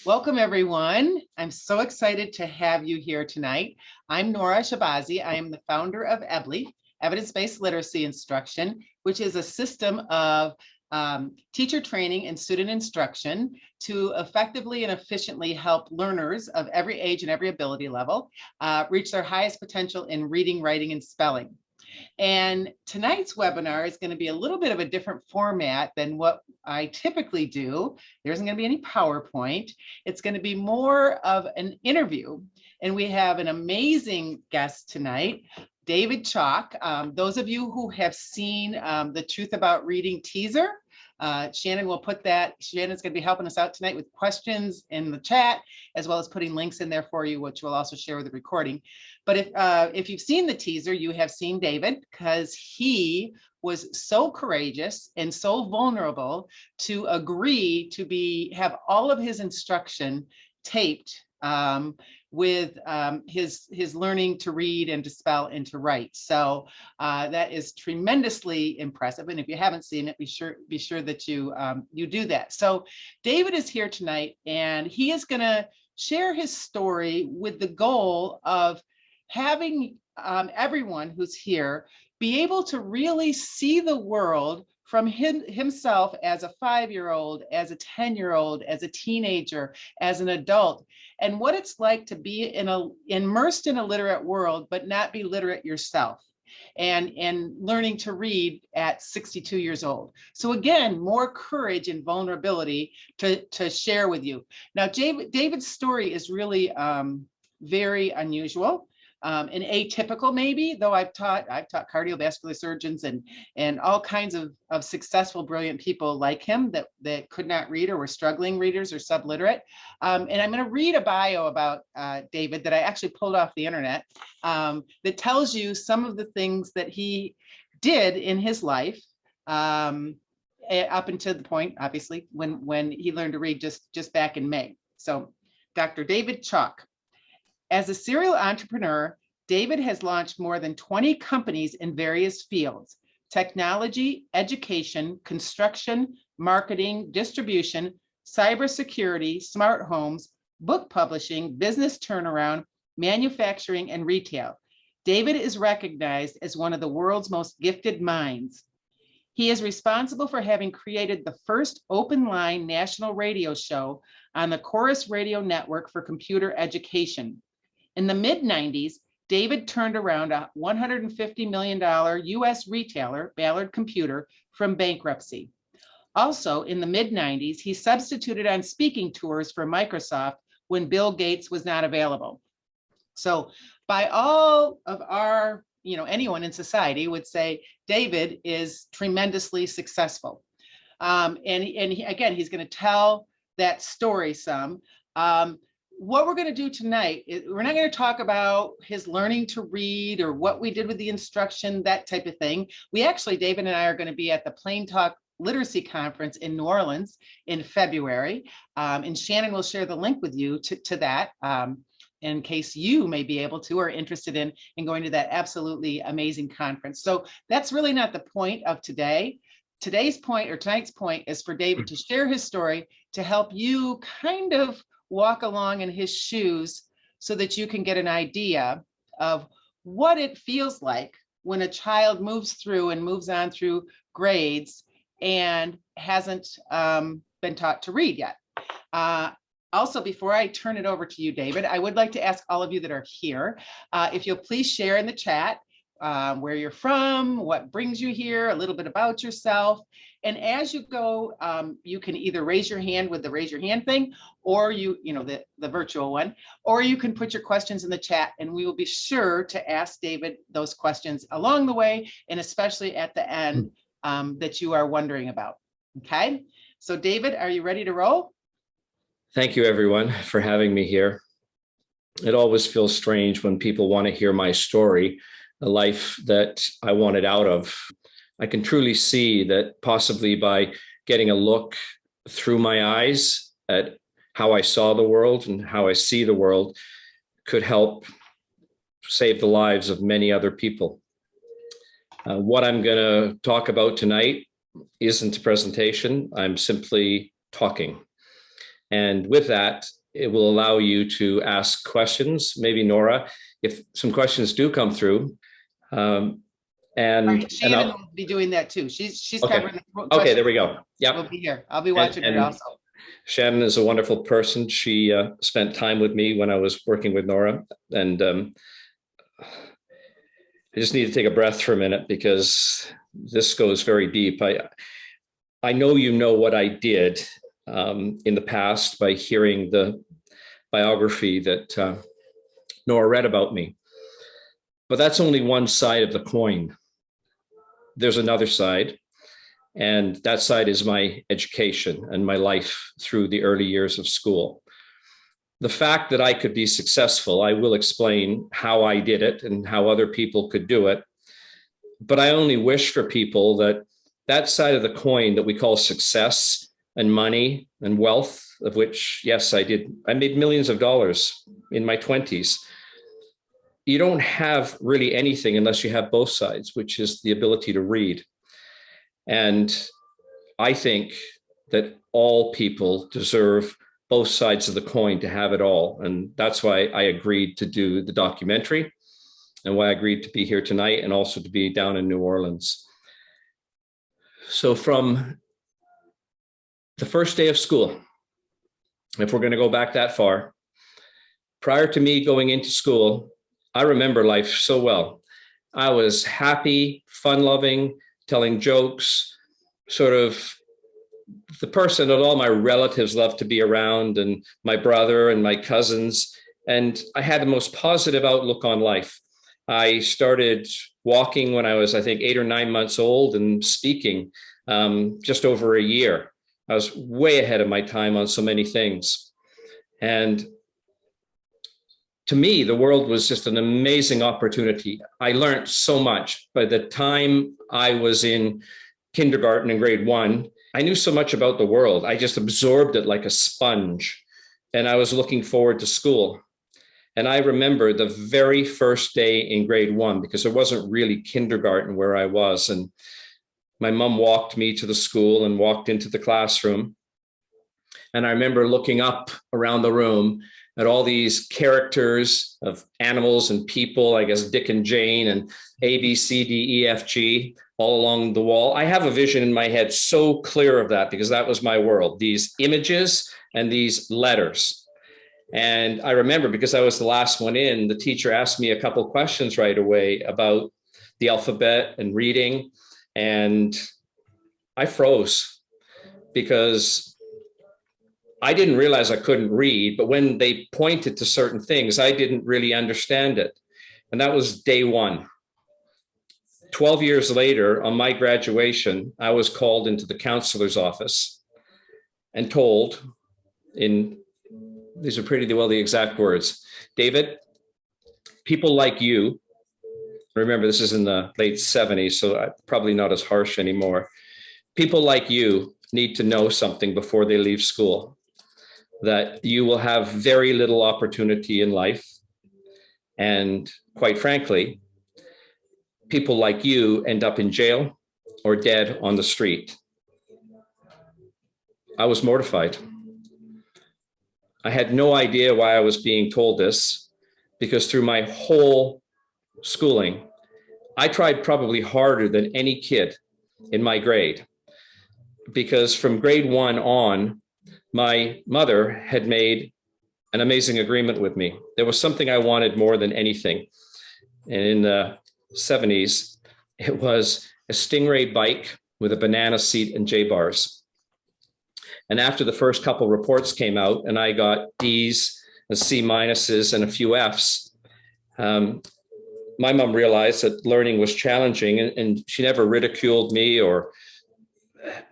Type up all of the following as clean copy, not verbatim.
Welcome, everyone. I'm so excited to have you here tonight. I'm Nora Shabazi. I am the founder of EBLI, Evidence-Based Literacy Instruction, which is a system of teacher training and student instruction to effectively and efficiently help learners of every age and every ability level reach their highest potential in reading, writing, and spelling. And tonight's webinar is going to be a little bit of a different format than what I typically do. There isn't going to be any PowerPoint. It's going to be more of an interview. And we have an amazing guest tonight, David Chalk. Those of you who have seen the Truth About Reading teaser, Shannon will put that. Shannon's going to be helping us out tonight with questions in the chat, as well as putting links in there for you, which we'll also share with the recording. But if you've seen the teaser, you have seen David, because he was so courageous and so vulnerable to agree to have all of his instruction taped with his learning to read and to spell and to write. So that is tremendously impressive. And if you haven't seen it, be sure that you do that. So David is here tonight, and he is going to share his story with the goal of having everyone who's here be able to really see the world from himself as a 5-year-old, as a 10-year-old, as a teenager, as an adult, and what it's like to be immersed in a literate world, but not be literate yourself, and learning to read at 62 years old. So again, more courage and vulnerability to share with you. Now, David's story is really very unusual. And atypical, maybe, though I've taught cardiovascular surgeons and all kinds of successful, brilliant people like him that could not read or were struggling readers or subliterate. And I'm going to read a bio about David that I actually pulled off the internet that tells you some of the things that he did in his life up until the point, obviously, when he learned to read just back in May. So, Dr. David Chalk. As a serial entrepreneur, David has launched more than 20 companies in various fields: technology, education, construction, marketing, distribution, cybersecurity, smart homes, book publishing, business turnaround, manufacturing, and retail. David is recognized as one of the world's most gifted minds. He is responsible for having created the first open line national radio show on the Chorus Radio Network for computer education. In the mid-90s, David turned around a $150 million US retailer, Ballard Computer, from bankruptcy. Also, in the mid-90s, he substituted on speaking tours for Microsoft when Bill Gates was not available. So by all of our, anyone in society would say David is tremendously successful. Again, he's going to tell that story some. What we're going to do tonight is we're not going to talk about his learning to read or what we did with the instruction, that type of thing. David and I are going to be at the Plain Talk Literacy Conference in New Orleans in February. And Shannon will share the link with you to that in case you may be able to or interested in going to that absolutely amazing conference. So that's really not the point of today. Tonight's point is for David to share his story to help you kind of walk along in his shoes so that you can get an idea of what it feels like when a child moves on through grades and hasn't been taught to read yet. Also, before I turn it over to you, David, I would like to ask all of you that are here, if you'll please share in the chat where you're from, what brings you here, a little bit about yourself. And as you go, you can either raise your hand with the raise your hand thing, or the virtual one, or you can put your questions in the chat, and we will be sure to ask David those questions along the way, and especially at the end that you are wondering about. Okay, so David, are you ready to roll? Thank you, everyone, for having me here. It always feels strange when people want to hear my story, a life that I wanted out of. I can truly see that possibly by getting a look through my eyes at how I saw the world and how I see the world could help save the lives of many other people. What I'm going to talk about tonight isn't a presentation. I'm simply talking. And with that, it will allow you to ask questions. Maybe Nora, if some questions do come through. Right, Shannon will be doing that too. She's okay. covering the Okay, questions. there we go. Yeah, We'll be here. I'll be watching her also. Shannon is a wonderful person. She spent time with me when I was working with Nora, and I just need to take a breath for a minute because this goes very deep. I know you know what I did in the past by hearing the biography that Nora read about me. But that's only one side of the coin. There's another side, and that side is my education and my life through the early years of school. The fact that I could be successful, I will explain how I did it and how other people could do it. But I only wish for people that that side of the coin that we call success and money and wealth, of which, yes, I did. I made millions of dollars in my 20s. You don't have really anything unless you have both sides, which is the ability to read. And I think that all people deserve both sides of the coin to have it all. And that's why I agreed to do the documentary and why I agreed to be here tonight and also to be down in New Orleans. So from the first day of school, if we're going to go back that far, prior to me going into school, I remember life so well. I was happy, fun-loving, telling jokes, sort of the person that all my relatives loved to be around, and my brother and my cousins. And I had the most positive outlook on life. I started walking when I was, I think, 8 or 9 months old and speaking just over a year. I was way ahead of my time on so many things. And to me, the world was just an amazing opportunity. I learned so much. By the time I was in kindergarten in grade 1, I knew so much about the world. I just absorbed it like a sponge. And I was looking forward to school. And I remember the very first day in grade 1, because there wasn't really kindergarten where I was. And my mom walked me to the school and walked into the classroom. And I remember looking up around the room at all these characters of animals and people, I guess Dick and Jane and A, B, C, D, E, F, G, all along the wall. I have a vision in my head so clear of that because that was my world, these images and these letters. And I remember, because I was the last one in, the teacher asked me a couple questions right away about the alphabet and reading. And I froze because I didn't realize I couldn't read, but when they pointed to certain things, I didn't really understand it. And that was day 1. 12 years later, on my graduation, I was called into the counselor's office and told, these are pretty well the exact words, David, people like you, remember this is in the late 70s, so probably not as harsh anymore. People like you need to know something before they leave school, that you will have very little opportunity in life. And quite frankly, people like you end up in jail or dead on the street. I was mortified. I had no idea why I was being told this, because through my whole schooling, I tried probably harder than any kid in my grade, because from grade 1 on, my mother had made an amazing agreement with me. There was something I wanted more than anything. And in the 70s, it was a Stingray bike with a banana seat and J-bars. And after the first couple reports came out and I got D's and C minuses and a few F's, my mom realized that learning was challenging, and she never ridiculed me or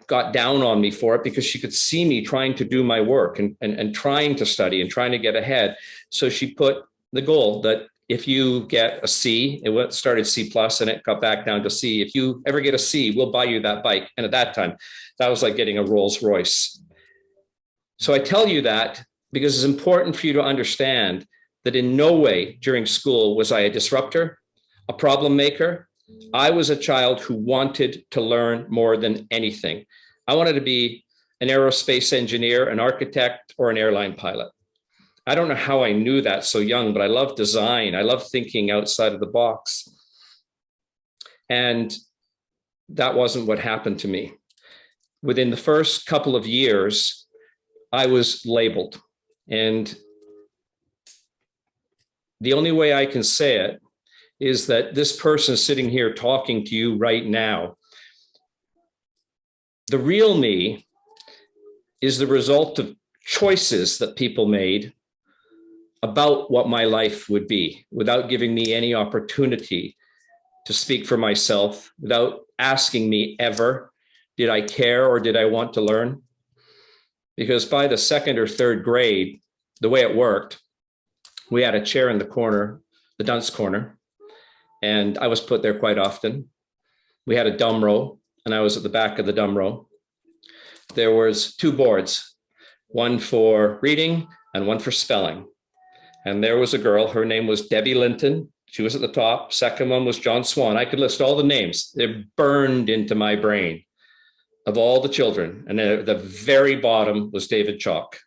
got down on me for it, because she could see me trying to do my work and trying to study and trying to get ahead. So she put the goal that if you get a C, it started C plus and it got back down to C. If you ever get a C, we'll buy you that bike. And at that time, that was like getting a Rolls Royce. So I tell you that because it's important for you to understand that in no way during school was I a disruptor, a problem maker. I was a child who wanted to learn more than anything. I wanted to be an aerospace engineer, an architect, or an airline pilot. I don't know how I knew that so young, but I love design. I love thinking outside of the box. And that wasn't what happened to me. Within the first couple of years, I was labeled. And the only way I can say it is that this person sitting here talking to you right now, the real me is the result of choices that people made about what my life would be, without giving me any opportunity to speak for myself, without asking me ever, did I care or did I want to learn? Because by the second or third grade, the way it worked, we had a chair in the corner, the dunce corner, and I was put there quite often. We had a dumb row, and I was at the back of the dumb row. There was 2 boards, one for reading and one for spelling. And there was a girl, her name was Debbie Linton. She was at the top. Second one was John Swan. I could list all the names. They're burned into my brain of all the children. And then at the very bottom was David Chalk,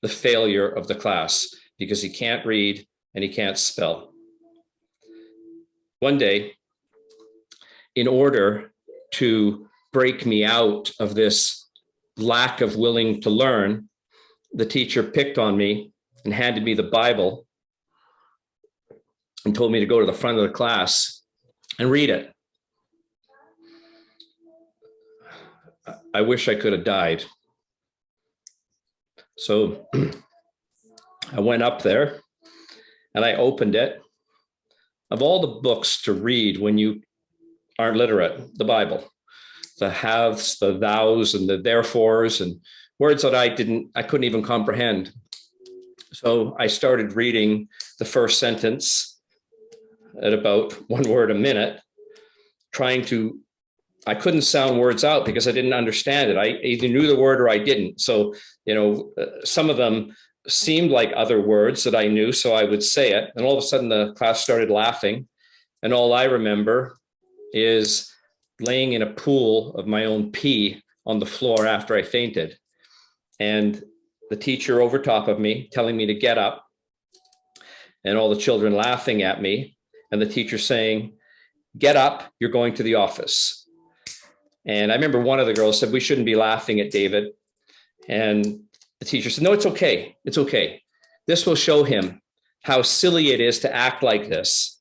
the failure of the class, because he can't read and he can't spell. One day, in order to break me out of this lack of willing to learn, the teacher picked on me and handed me the Bible and told me to go to the front of the class and read it. I wish I could have died. So I went up there and I opened it. Of all the books to read when you aren't literate, the Bible, the haves, the thous, and the therefores, and words that I couldn't even comprehend. So I started reading the first sentence at about 1 word a minute, I couldn't sound words out because I didn't understand it. I either knew the word or I didn't. So, some of them seemed like other words that I knew, so I would say it. And all of a sudden the class started laughing. And all I remember is laying in a pool of my own pee on the floor after I fainted. And the teacher over top of me telling me to get up, and all the children laughing at me, and the teacher saying, "Get up, you're going to the office." And I remember one of the girls said, "We shouldn't be laughing at David." And the teacher said, "No, it's okay. It's okay. This will show him how silly it is to act like this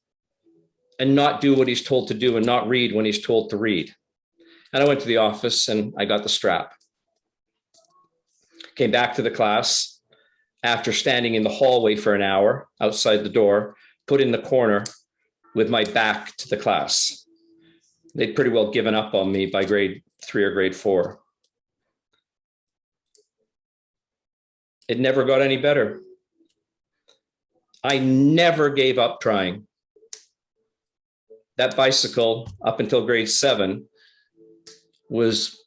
and not do what he's told to do and not read when he's told to read." And I went to the office and I got the strap. Came back to the class after standing in the hallway for an hour outside the door, put in the corner with my back to the class. They'd pretty well given up on me by grade 3 or grade 4. It never got any better. I never gave up trying. That bicycle, up until grade 7, was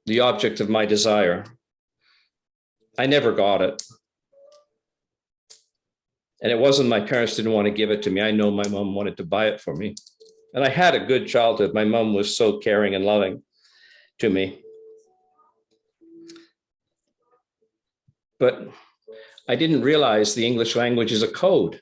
the object of my desire. I never got it. And it wasn't my parents didn't want to give it to me. I know my mom wanted to buy it for me. And I had a good childhood. My mom was so caring and loving to me. But I didn't realize the English language is a code.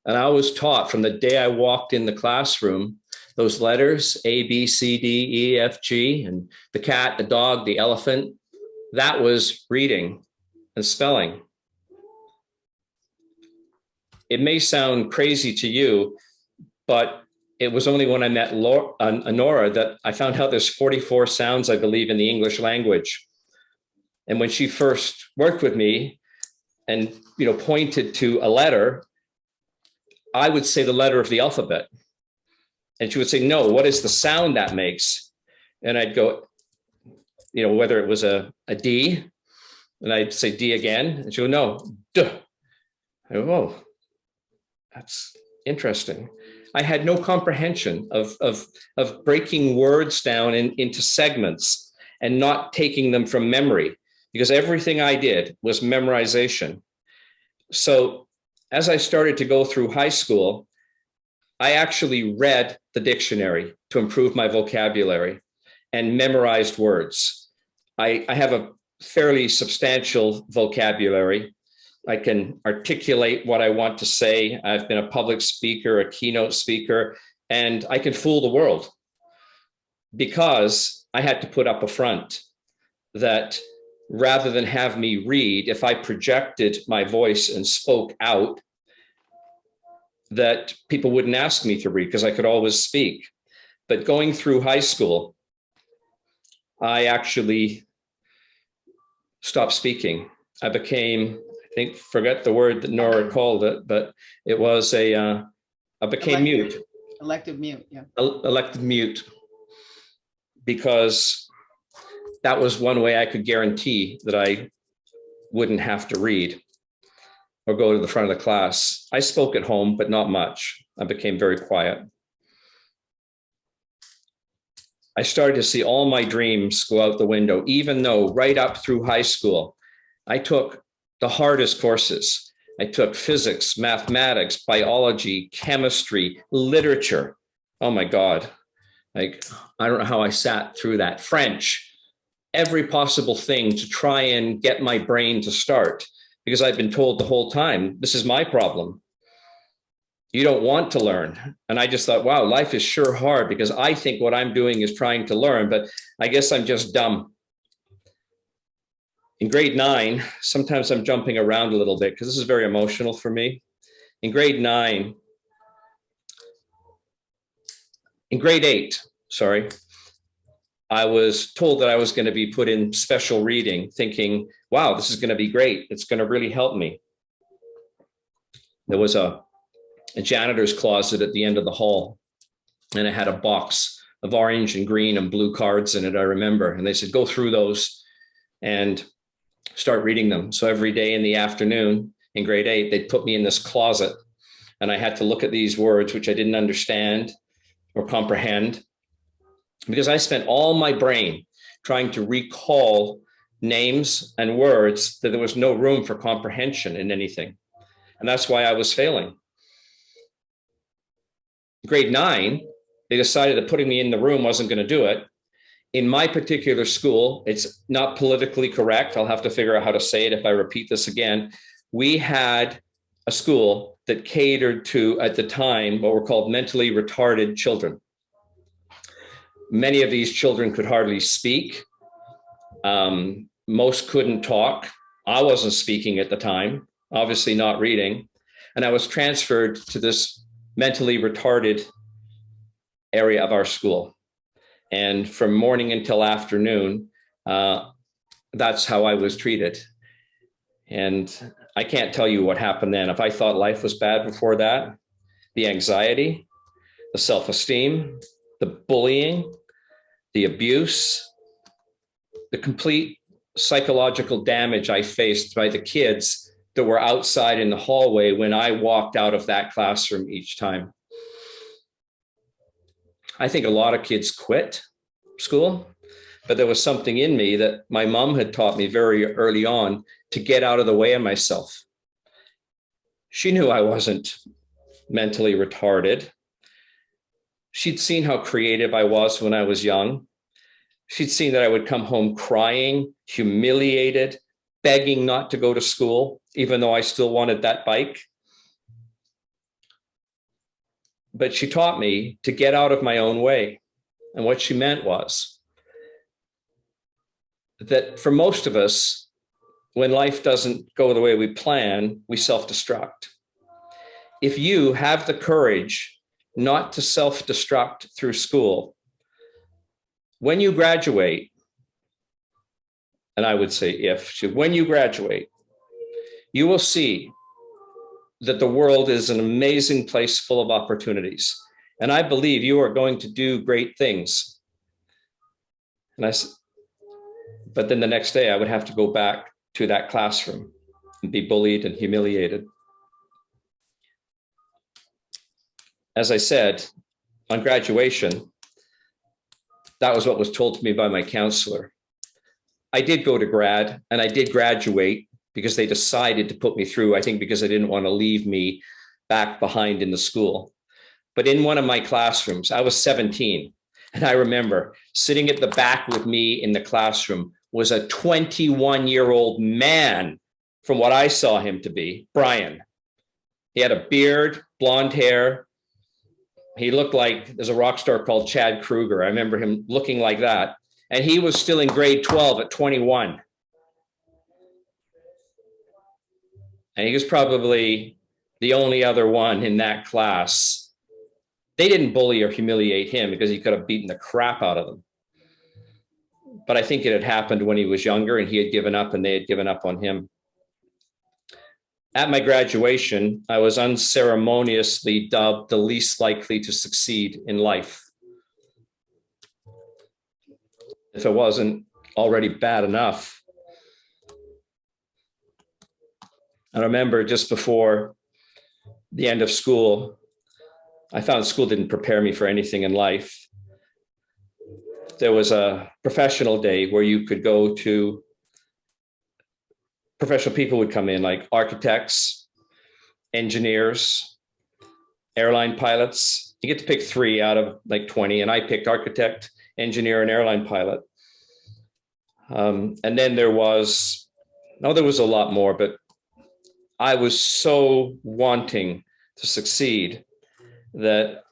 And I was taught from the day I walked in the classroom, those letters, A, B, C, D, E, F, G, and the cat, the dog, the elephant, that was reading and spelling. It may sound crazy to you, but it was only when I met Nora that I found out there's 44 sounds, I believe, in the English language. And when she first worked with me and pointed to a letter, I would say the letter of the alphabet. And she would say, "No, what is the sound that makes?" And I'd go, whether it was a D, and I'd say D again. And she would, "No, duh." I go, "Oh, that's interesting." I had no comprehension of breaking words down into segments and not taking them from memory, because everything I did was memorization. So as I started to go through high school, I actually read the dictionary to improve my vocabulary and memorized words. I have a fairly substantial vocabulary. I can articulate what I want to say. I've been a public speaker, a keynote speaker, and I can fool the world because I had to put up a front that rather than have me read, if I projected my voice and spoke out, that people wouldn't ask me to read because I could always speak. But going through high school, I actually stopped speaking. I became, I think, forget the word that Nora called it, but it was I became mute. Elective mute, yeah. Elective mute, because that was one way I could guarantee that I wouldn't have to read or go to the front of the class. I spoke at home, but not much. I became very quiet. I started to see all my dreams go out the window, even though right up through high school, I took the hardest courses. I took physics, mathematics, biology, chemistry, literature. Oh my God. Like, I don't know how I sat through that. French, every possible thing to try and get my brain to start, because I've been told the whole time, this is my problem. You don't want to learn. And I just thought, wow, life is sure hard, because I think what I'm doing is trying to learn, but I guess I'm just dumb. In grade 9, sometimes I'm jumping around a little bit because this is very emotional for me. In grade 8, I was told that I was going to be put in special reading, thinking, wow, this is going to be great. It's going to really help me. There was a janitor's closet at the end of the hall, and it had a box of orange and green and blue cards in it, I remember. And they said, go through those and start reading them. So every day in the afternoon in grade 8, they'd put me in this closet, and I had to look at these words, which I didn't understand or comprehend, because I spent all my brain trying to recall names and words that there was no room for comprehension in anything. And that's why I was failing. Grade 9, they decided that putting me in the room wasn't going to do it. In my particular school, it's not politically correct. I'll have to figure out how to say it if I repeat this again. We had a school that catered to, at the time, what were called mentally retarded children. Many of these children could hardly speak. Most couldn't talk. I wasn't speaking at the time, obviously not reading. And I was transferred to this mentally retarded area of our school. And from morning until afternoon, that's how I was treated. And I can't tell you what happened then. If I thought life was bad before that, the anxiety, the self-esteem, the bullying, the abuse, the complete psychological damage I faced by the kids that were outside in the hallway when I walked out of that classroom each time. I think a lot of kids quit school, but there was something in me that my mom had taught me very early on to get out of the way of myself. She knew I wasn't mentally retarded. She'd seen how creative I was when I was young. She'd seen that I would come home crying, humiliated, begging not to go to school, even though I still wanted that bike. But she taught me to get out of my own way. And what she meant was that for most of us, when life doesn't go the way we plan, we self-destruct. If you have the courage not to self-destruct through school, when you graduate, and I would say when you graduate, you will see that the world is an amazing place full of opportunities. And I believe you are going to do great things. But then the next day I would have to go back to that classroom and be bullied and humiliated. As I said, on graduation, that was what was told to me by my counselor. I did go to grad and I did graduate because they decided to put me through, I think because they didn't want to leave me back behind in the school. But in one of my classrooms, I was 17, and I remember sitting at the back with me in the classroom was a 21-year-old man from what I saw him to be, Brian. He had a beard, blonde hair. He looked like, there's a rock star called Chad Kruger. I remember him looking like that. And he was still in grade 12 at 21. And he was probably the only other one in that class. They didn't bully or humiliate him because he could have beaten the crap out of them. But I think it had happened when he was younger and he had given up and they had given up on him. At my graduation, I was unceremoniously dubbed the least likely to succeed in life. If it wasn't already bad enough. I remember just before the end of school, I found school didn't prepare me for anything in life. There was a professional day where you could go to, professional people would come in, like architects, engineers, airline pilots. You get to pick 3 out of like 20, and I picked architect, engineer, and airline pilot. And then there was a lot more, but I was so wanting to succeed that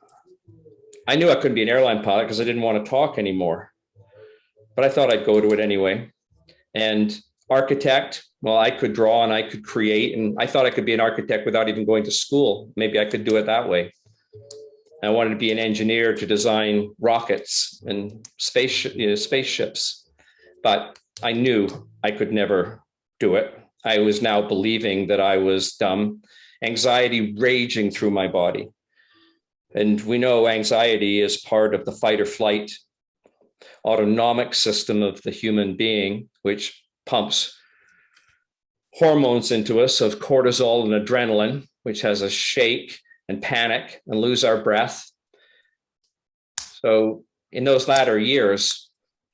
I knew I couldn't be an airline pilot because I didn't want to talk anymore. But I thought I'd go to it anyway. And architect, well, I could draw and I could create, and I thought I could be an architect without even going to school. Maybe I could do it that way. I wanted to be an engineer to design rockets and spaceships, but I knew I could never do it. I was now believing that I was dumb, anxiety raging through my body. And we know anxiety is part of the fight or flight autonomic system of the human being, which pumps hormones into us of cortisol and adrenaline, which has us shake and panic and lose our breath. So in those latter years,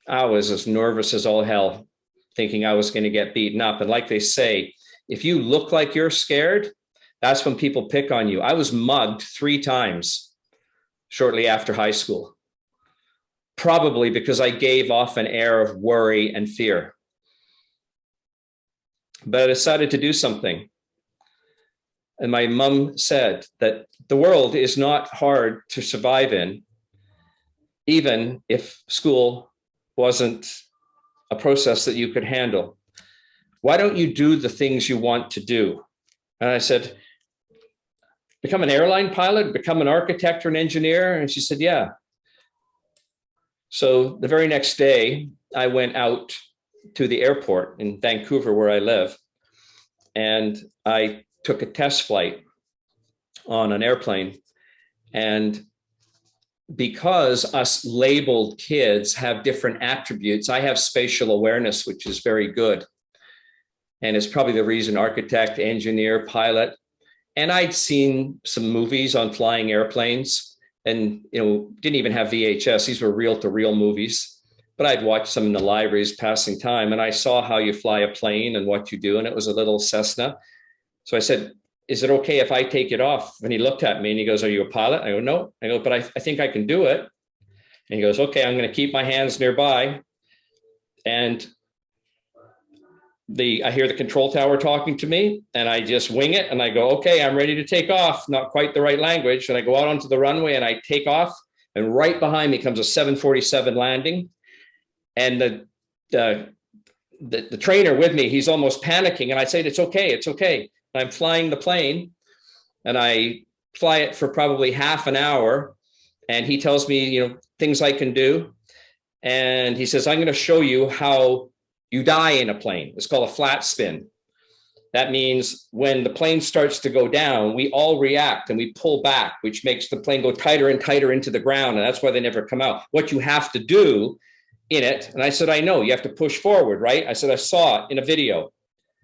I was as nervous as all hell, thinking I was going to get beaten up. And like they say, if you look like you're scared, that's when people pick on you. I was mugged 3 times shortly after high school, probably because I gave off an air of worry and fear. But I decided to do something. And my mom said that the world is not hard to survive in, even if school wasn't a process that you could handle. Why don't you do the things you want to do? And I said, become an airline pilot, become an architect or an engineer? And she said, yeah. So the very next day, I went out to the airport in Vancouver, where I live, and I took a test flight on an airplane. And because us labeled kids have different attributes, I have spatial awareness, which is very good. And it's probably the reason architect, engineer, pilot. And I'd seen some movies on flying airplanes and, didn't even have VHS. These were reel-to-reel movies, but I'd watched some in the libraries passing time. And I saw how you fly a plane and what you do. And it was a little Cessna. So I said, is it okay if I take it off? And he looked at me and he goes, are you a pilot? I go, no. I go, but I think I can do it. And he goes, okay, I'm going to keep my hands nearby. And I hear the control tower talking to me, and I just wing it. And I go, okay, I'm ready to take off. Not quite the right language. And I go out onto the runway and I take off. And right behind me comes a 747 landing. And the trainer with me, he's almost panicking. And I say, it's okay. It's okay. I'm flying the plane, and I fly it for probably half an hour. And he tells me, things I can do. And he says, I'm going to show you how you die in a plane. It's called a flat spin. That means when the plane starts to go down, we all react and we pull back, which makes the plane go tighter and tighter into the ground. And that's why they never come out. What you have to do in it. And I said, I know you have to push forward, right? I said, I saw it in a video.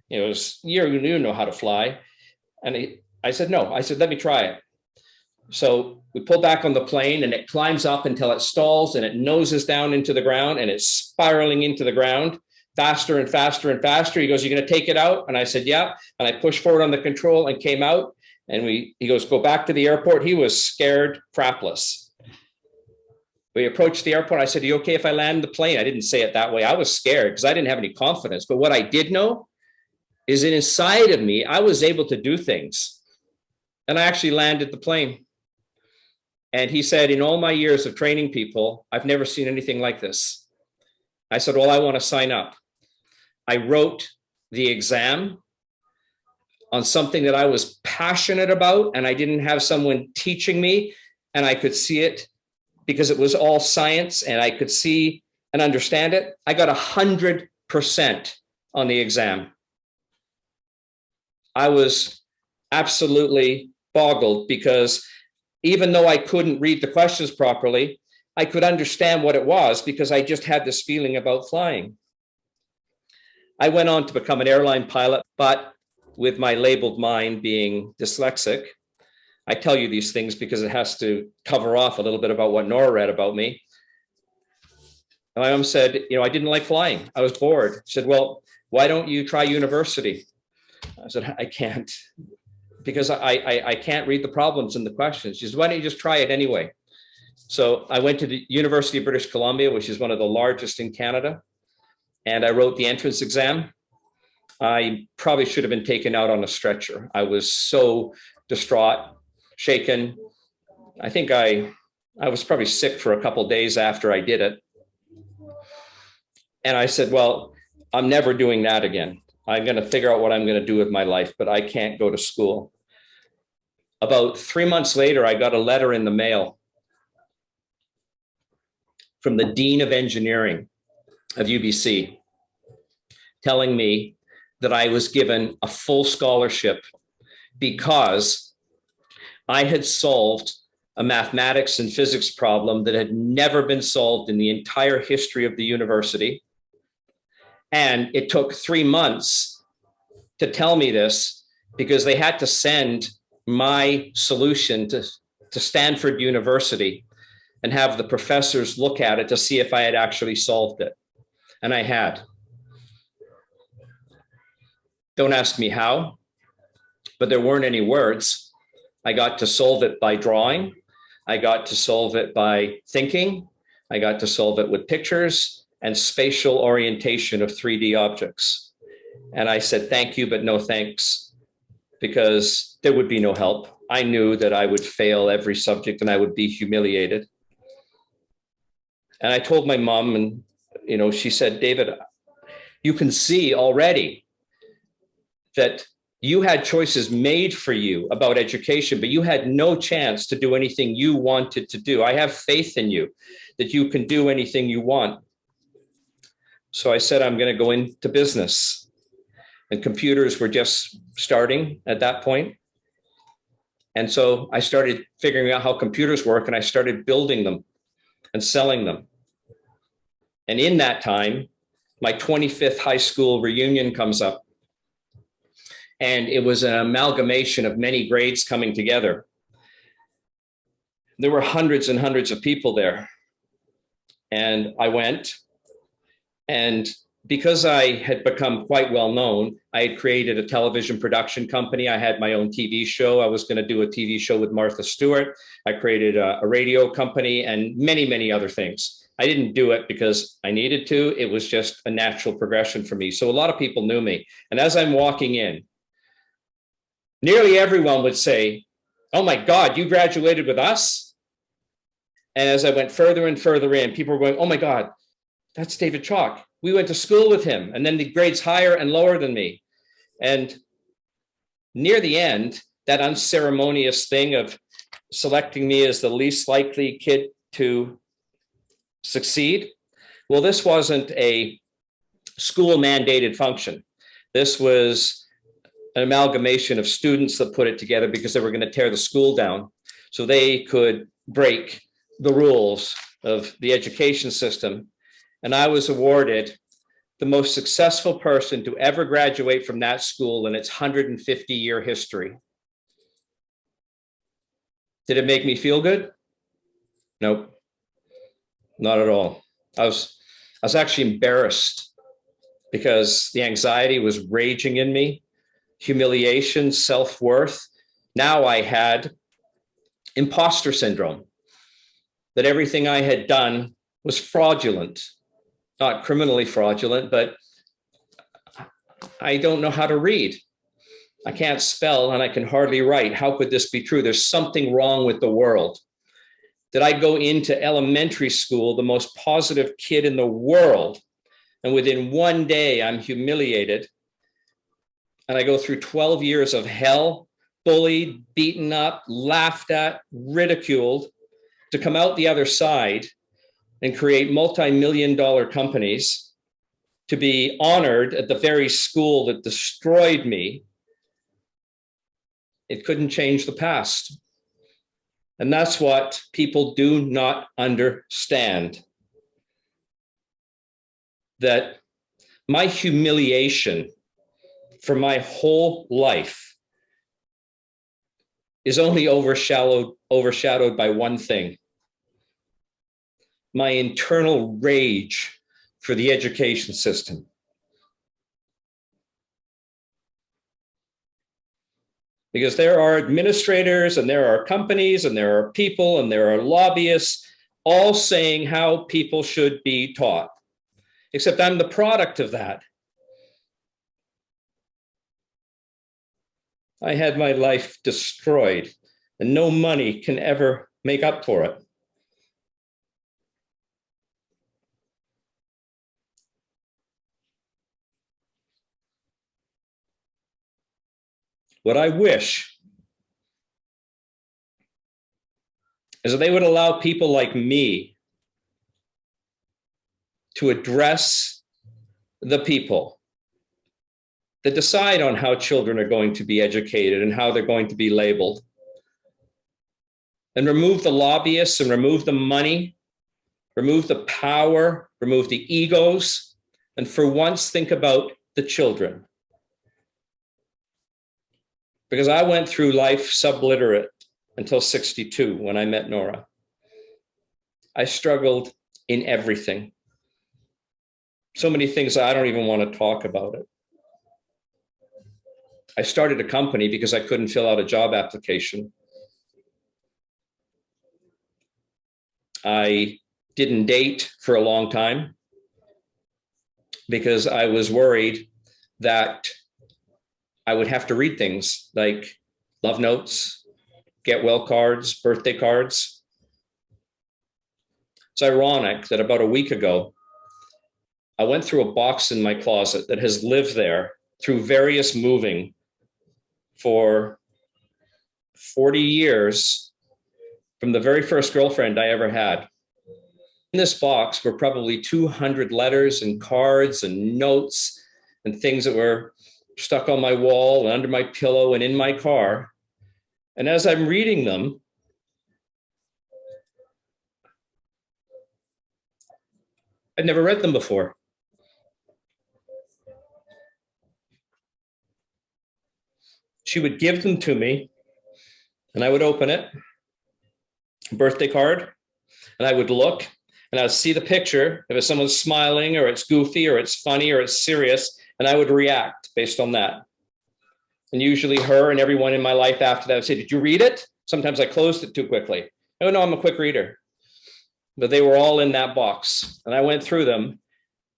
You know how to fly. And I said, no. I said, let me try it. So we pull back on the plane and it climbs up until it stalls and it noses down into the ground and it's spiraling into the ground faster and faster and faster. He goes, you're going to take it out? And I said, yeah. And I pushed forward on the control and came out. And he goes, go back to the airport. He was scared crapless. We approached the airport. I said, "Are you okay if I land the plane?" I didn't say it that way. I was scared because I didn't have any confidence. But what I did know is that inside of me, I was able to do things. And I actually landed the plane. And he said, "In all my years of training people, I've never seen anything like this." I said, "Well, I want to sign up." I wrote the exam on something that I was passionate about, and I didn't have someone teaching me, and I could see it because it was all science and I could see and understand it. I got 100% on the exam. I was absolutely boggled because even though I couldn't read the questions properly, I could understand what it was because I just had this feeling about flying. I went on to become an airline pilot, but with my labeled mind being dyslexic, I tell you these things because it has to cover off a little bit about what Nora read about me. And my mom said, I didn't like flying. I was bored. She said, "Well, why don't you try university?" I said, "I can't, because I can't read the problems and the questions." She said, "Why don't you just try it anyway?" So I went to the University of British Columbia, which is one of the largest in Canada, and I wrote the entrance exam. I probably should have been taken out on a stretcher. I was so distraught, shaken. I think I was probably sick for a couple of days after I did it. And I said, "Well, I'm never doing that again. I'm going to figure out what I'm going to do with my life, but I can't go to school." About 3 months later, I got a letter in the mail from the Dean of Engineering of UBC telling me that I was given a full scholarship because I had solved a mathematics and physics problem that had never been solved in the entire history of the university. And it took 3 months to tell me this because they had to send my solution to Stanford University and have the professors look at it to see if I had actually solved it. And I had. Don't ask me how, but there weren't any words. I got to solve it by drawing. I got to solve it by thinking. I got to solve it with pictures and spatial orientation of 3D objects. And I said, "Thank you, but no thanks," because there would be no help. I knew that I would fail every subject and I would be humiliated. And I told my mom, and she said, "David, you can see already that you had choices made for you about education, but you had no chance to do anything you wanted to do. I have faith in you that you can do anything you want." So I said, "I'm going to go into business." And computers were just starting at that point. And so I started figuring out how computers work, and I started building them and selling them. And in that time, my 25th high school reunion comes up. And it was an amalgamation of many grades coming together. There were hundreds and hundreds of people there. And I went, and because I had become quite well known, I had created a television production company. I had my own TV show. I was going to do a TV show with Martha Stewart. I created a radio company and many, many other things. I didn't do it because I needed to. It was just a natural progression for me. So a lot of people knew me. And as I'm walking in, nearly everyone would say, "Oh my God, you graduated with us?" And as I went further and further in, people were going, "Oh my God, that's David Chalk. We went to school with him." And then the grades higher and lower than me. And near the end, that unceremonious thing of selecting me as the least likely kid to succeed. Well, this wasn't a school mandated function. This was an amalgamation of students that put it together because they were going to tear the school down so they could break the rules of the education system. And I was awarded the most successful person to ever graduate from that school in its 150-year history. Did it make me feel good? Nope, not at all. I was actually embarrassed because the anxiety was raging in me. Humiliation, self-worth. Now I had imposter syndrome. that everything I had done was fraudulent, not criminally fraudulent, but I don't know how to read. I can't spell and I can hardly write. How could this be true? There's something wrong with the world. That I go into elementary school, the most positive kid in the world, and within one day I'm humiliated. And I go through 12 years of hell, bullied, beaten up, laughed at, ridiculed, to come out the other side and create multi-million-dollar companies, to be honored at the very school that destroyed me. It couldn't change the past. And that's what people do not understand. That my humiliation for my whole life is only overshadowed by one thing: my internal rage for the education system. Because there are administrators and there are companies and there are people and there are lobbyists all saying how people should be taught. Except I'm the product of that. I had my life destroyed, and no money can ever make up for it. What I wish is that they would allow people like me to address the people that decide on how children are going to be educated and how they're going to be labeled, and remove the lobbyists and remove the money, remove the power, remove the egos, and for once think about the children. Because I went through life subliterate until 62 when I met Nora. I struggled in everything. So many things I don't even want to talk about it. I started a company because I couldn't fill out a job application. I didn't date for a long time because I was worried that I would have to read things like love notes, get well cards, birthday cards. It's ironic that about a week ago, I went through a box in my closet that has lived there through various moving for 40 years from the very first girlfriend I ever had. In this box were probably 200 letters and cards and notes and things that were stuck on my wall and under my pillow and in my car. And as I'm reading them, I'd never read them before. She would give them to me and I would open it, a birthday card, and I would look and I would see the picture. If someone's smiling or it's goofy or it's funny or it's serious, and I would react based on that. And usually her and everyone in my life after that would say, did you read it? Sometimes I closed it too quickly. Oh, no, I'm a quick reader. But they were all in that box. And I went through them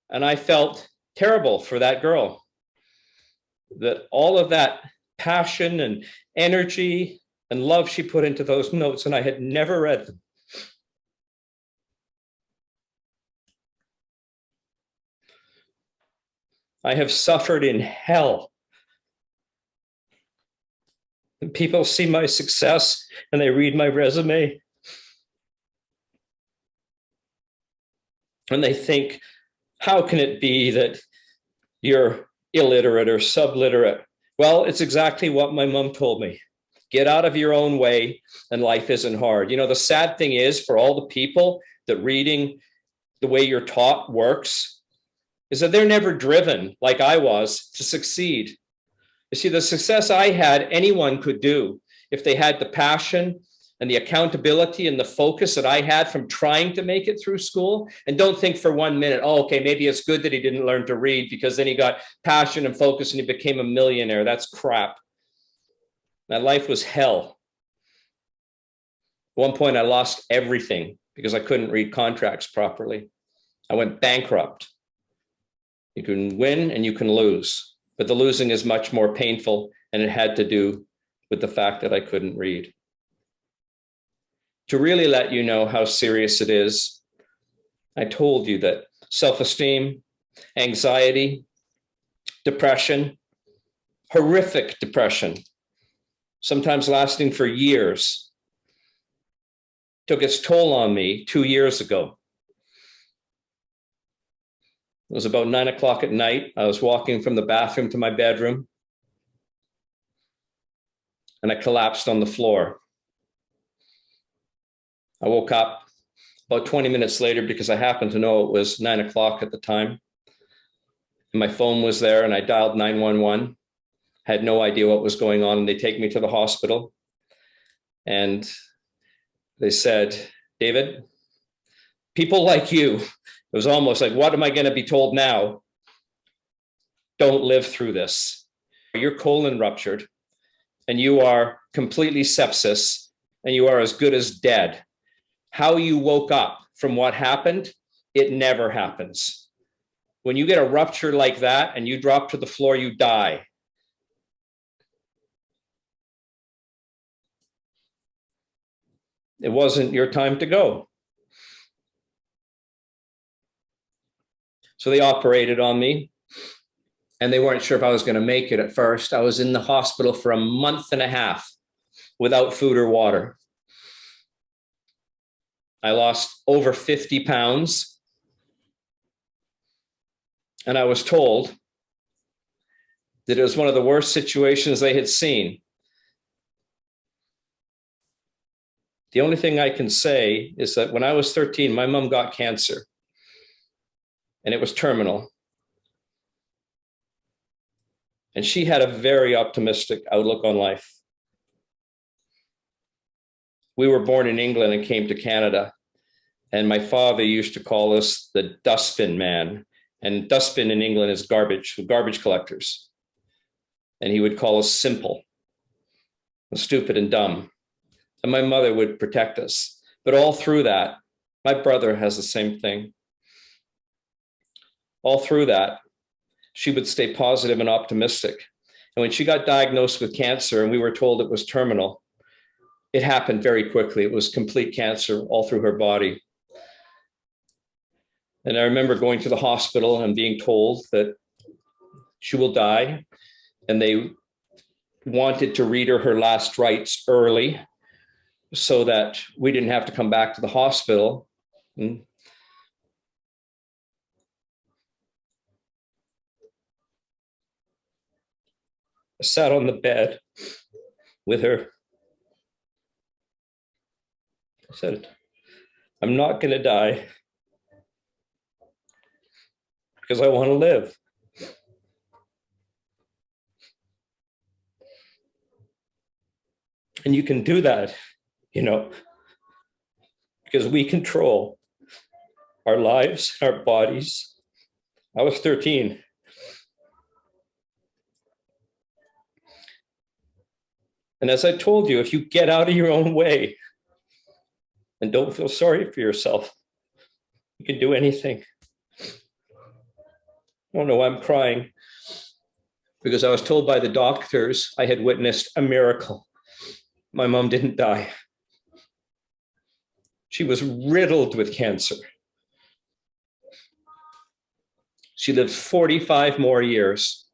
and I felt terrible for that girl. That all of that passion and energy and love she put into those notes, and I had never read them. I have suffered in hell. And people see my success and they read my resume. And they think, how can it be that you're illiterate or subliterate? Well, it's exactly what my mom told me. Get out of your own way and life isn't hard. You know, the sad thing is for all the people that reading the way you're taught works, is that they're never driven like I was to succeed. You see, the success I had, anyone could do if they had the passion and the accountability and the focus that I had from trying to make it through school. And don't think for 1 minute, oh, okay, maybe it's good that he didn't learn to read because then he got passion and focus and he became a millionaire. That's crap. That life was hell. At one point, I lost everything because I couldn't read contracts properly. I went bankrupt. You can win and you can lose, but the losing is much more painful, and it had to do with the fact that I couldn't read. To really let you know how serious it is, I told you that self-esteem, anxiety, depression, horrific depression, sometimes lasting for years, took its toll on me 2 years ago. It was about 9 o'clock at night. I was walking from the bathroom to my bedroom, and I collapsed on the floor. I woke up about 20 minutes later because I happened to know it was 9 o'clock at the time. And my phone was there, and I dialed 911. Had no idea what was going on. And they take me to the hospital. And they said, David, people like you, it was almost like, what am I going to be told now? Don't live through this. Your colon ruptured, and you are completely sepsis, and you are as good as dead. How you woke up from what happened, it never happens. When you get a rupture like that and you drop to the floor, you die. It wasn't your time to go. So they operated on me, and they weren't sure if I was going to make it at first. I was in the hospital for a month and a half without food or water. I lost over 50 pounds. And I was told that it was one of the worst situations they had seen. The only thing I can say is that when I was 13, my mom got cancer, and it was terminal. And she had a very optimistic outlook on life. We were born in England and came to Canada. And my father used to call us the dustbin man. And dustbin in England is garbage collectors. And he would call us simple and stupid and dumb. And my mother would protect us. But all through that, my brother has the same thing. All through that, she would stay positive and optimistic. And when she got diagnosed with cancer and we were told it was terminal, it happened very quickly. It was complete cancer all through her body. And I remember going to the hospital and being told that she will die. And they wanted to read her last rites early so that we didn't have to come back to the hospital. I sat on the bed with her. I said, I'm not going to die because I want to live. And you can do that, because we control our lives, our bodies. I was 13. And as I told you, if you get out of your own way and don't feel sorry for yourself, you can do anything. Oh no, I'm crying because I was told by the doctors I had witnessed a miracle. My mom didn't die. She was riddled with cancer. She lived 45 more years.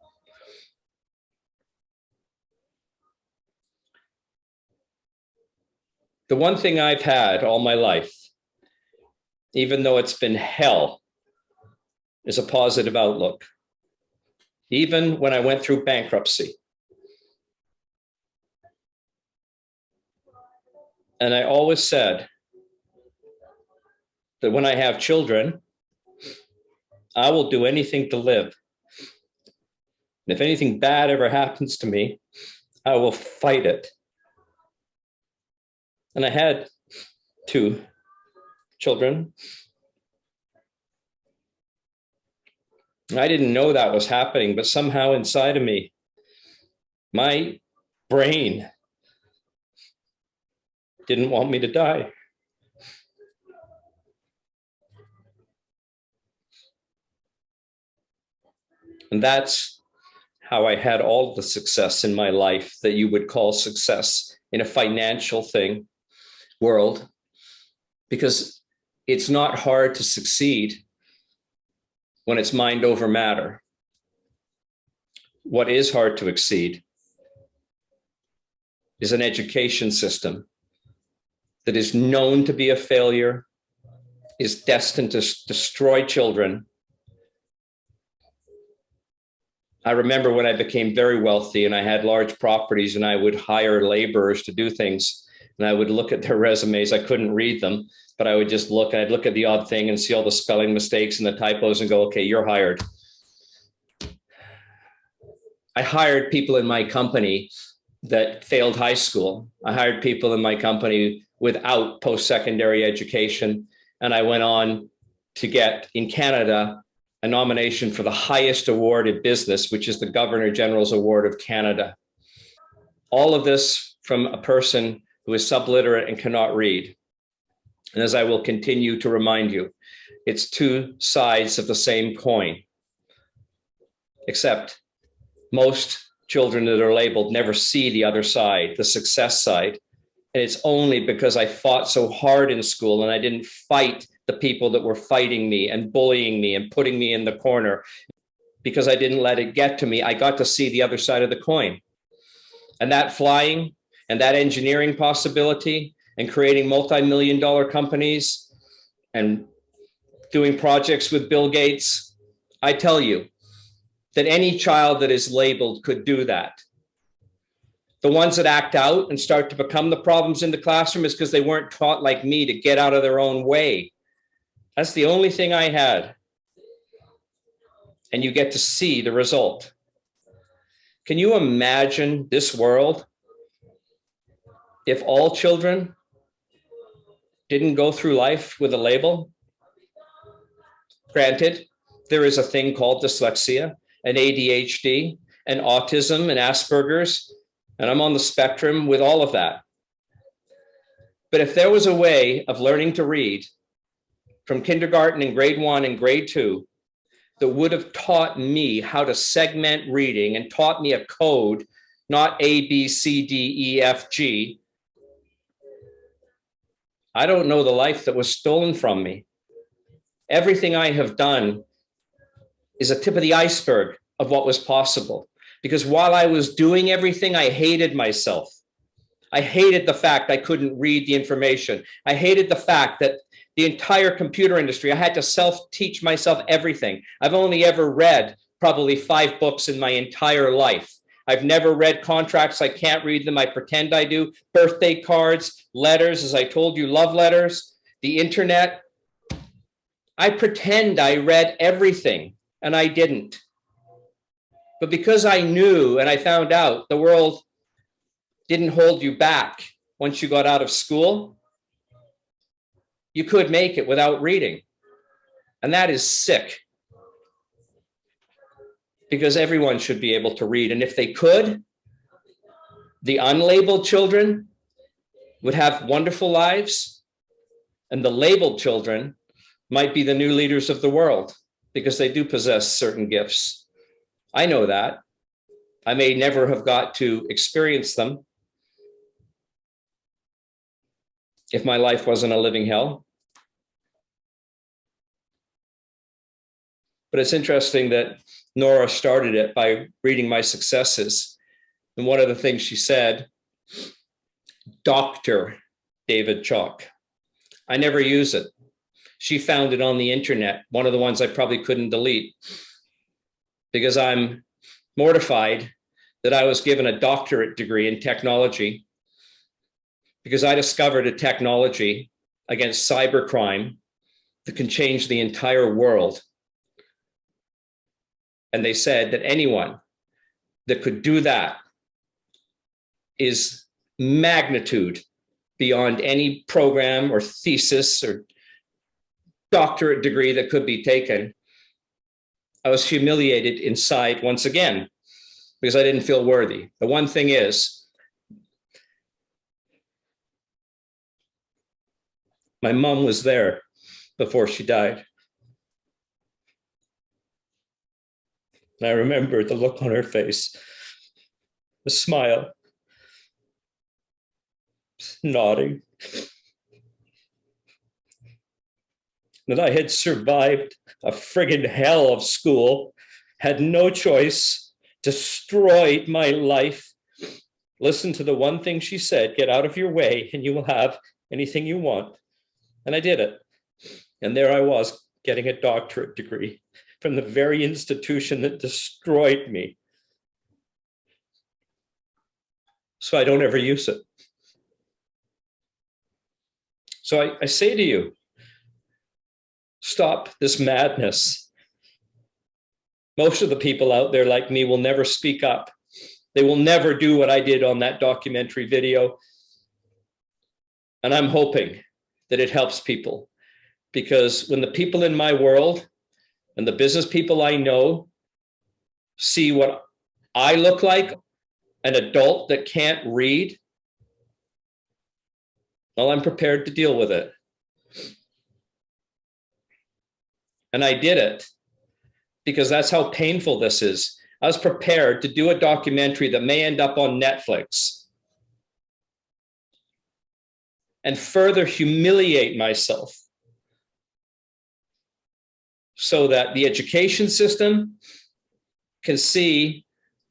The one thing I've had all my life, even though it's been hell, is a positive outlook. Even when I went through bankruptcy. And I always said that when I have children, I will do anything to live. And if anything bad ever happens to me, I will fight it. And I had 2 children. I didn't know that was happening, but somehow inside of me, my brain didn't want me to die. And that's how I had all the success in my life that you would call success in a financial world, because it's not hard to succeed when it's mind over matter. What is hard to exceed is an education system that is known to be a failure, is destined to destroy children. I remember when I became very wealthy and I had large properties and I would hire laborers to do things, and I would look at their resumes. I couldn't read them, but I would just look. I'd look at the odd thing and see all the spelling mistakes and the typos and go, okay, you're hired. I hired people in my company that failed high school. I hired people in my company without post-secondary education. And I went on to get, in Canada, a nomination for the highest award in business, which is the Governor General's Award of Canada. All of this from a person who is subliterate and cannot read. And as I will continue to remind you, it's two sides of the same coin, except most children that are labeled never see the other side, the success side. And it's only because I fought so hard in school and I didn't fight the people that were fighting me and bullying me and putting me in the corner, because I didn't let it get to me, I got to see the other side of the coin. And that flying and that engineering possibility and creating multi-million-dollar companies and doing projects with Bill Gates, I tell you that any child that is labeled could do that. The ones that act out and start to become the problems in the classroom is because they weren't taught like me to get out of their own way. That's the only thing I had. And you get to see the result. Can you imagine this world if all children didn't go through life with a label? Granted, there is a thing called dyslexia and ADHD and autism and Asperger's, and I'm on the spectrum with all of that. But if there was a way of learning to read from kindergarten and grade 1 and grade 2 that would have taught me how to segment reading and taught me a code, not A, B, C, D, E, F, G, I don't know the life that was stolen from me. Everything I have done is a tip of the iceberg of what was possible. Because while I was doing everything, I hated myself. I hated the fact I couldn't read the information. I hated the fact that the entire computer industry, I had to self-teach myself everything. I've only ever read probably 5 books in my entire life. I've never read contracts. I can't read them. I pretend I do. Birthday cards, letters, as I told you, love letters, the internet. I pretend I read everything, and I didn't. But because I knew and I found out the world didn't hold you back once you got out of school, you could make it without reading. And that is sick. Because everyone should be able to read. And if they could, the unlabeled children would have wonderful lives, and the labeled children might be the new leaders of the world because they do possess certain gifts. I know that. I may never have got to experience them if my life wasn't a living hell. But it's interesting that Nora started it by reading my successes. And one of the things she said, Dr. David Chalk. I never use it. She found it on the internet, one of the ones I probably couldn't delete, because I'm mortified that I was given a doctorate degree in technology, because I discovered a technology against cybercrime that can change the entire world. And they said that anyone that could do that is magnitude beyond any program or thesis or doctorate degree that could be taken. I was humiliated inside once again because I didn't feel worthy. The one thing is, my mom was there before she died. And I remember the look on her face, the smile, nodding, that I had survived a friggin' hell of school, had no choice, destroyed my life. Listen to the one thing she said, get out of your way and you will have anything you want. And I did it. And there I was getting a doctorate degree from the very institution that destroyed me. So I don't ever use it. So I say to you, stop this madness. Most of the people out there like me will never speak up. They will never do what I did on that documentary video. And I'm hoping that it helps people, because when the people in my world and the business people I know see what I look like, an adult that can't read, well, I'm prepared to deal with it. And I did it because that's how painful this is. I was prepared to do a documentary that may end up on Netflix and further humiliate myself so that the education system can see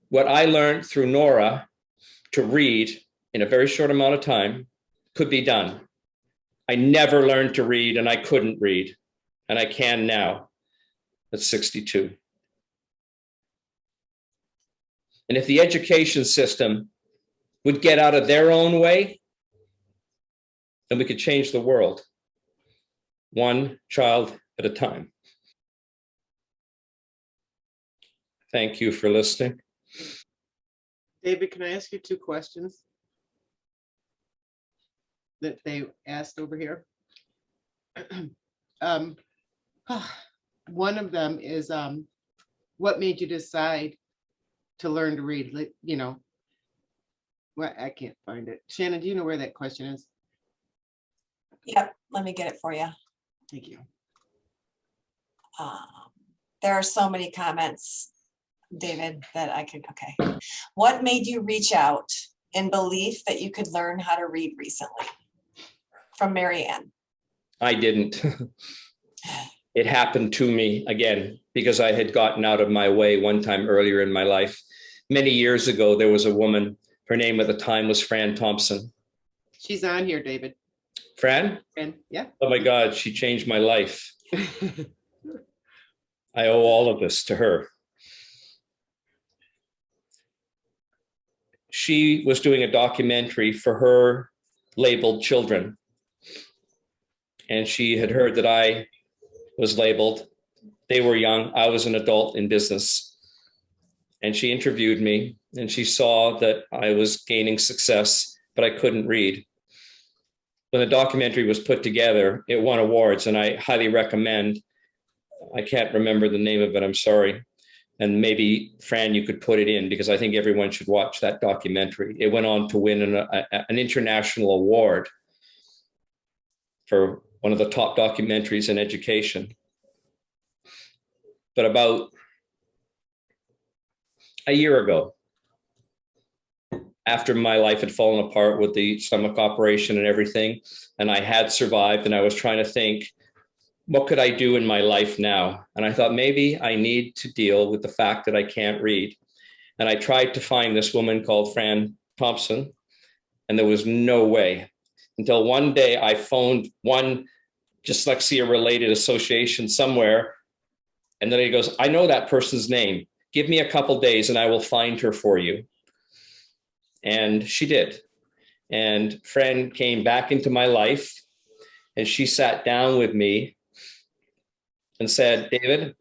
what I learned through Nora to read in a very short amount of time could be done. I never learned to read and I couldn't read, and I can now at 62. And if the education system would get out of their own way, then we could change the world, one child at a time. Thank you for listening. David, can I ask you two questions that they asked over here? One of them is, what made you decide to learn to read? Like, you know, well, I can't find it. Shannon, do you know where that question is? Yep, let me get it for you. Thank you. There are so many comments, David, that I could, okay. What made you reach out in belief that you could learn how to read recently? From Mary Ann. I didn't. It happened to me again because I had gotten out of my way one time earlier in my life. Many years ago, there was a woman, her name at the time was Fran Thompson. She's on here, David. Fran? Fran, yeah. Oh my God, she changed my life. I owe all of this to her. She was doing a documentary for her labeled children. And she had heard that I was labeled. They were young. I was an adult in business. And she interviewed me and she saw that I was gaining success, but I couldn't read. When the documentary was put together, it won awards, and I highly recommend. I can't remember the name of it, I'm sorry. And maybe, Fran, you could put it in because I think everyone should watch that documentary. It went on to win an international award for one of the top documentaries in education. But about a year ago, after my life had fallen apart with the stomach operation and everything, and I had survived, and I was trying to think, what could I do in my life now? And I thought maybe I need to deal with the fact that I can't read. And I tried to find this woman called Fran Thompson, and there was no way. Until one day I phoned one dyslexia-related association somewhere, and then he goes, I know that person's name. Give me a couple days and I will find her for you. And she did. And Fran came back into my life, and she sat down with me and said, David,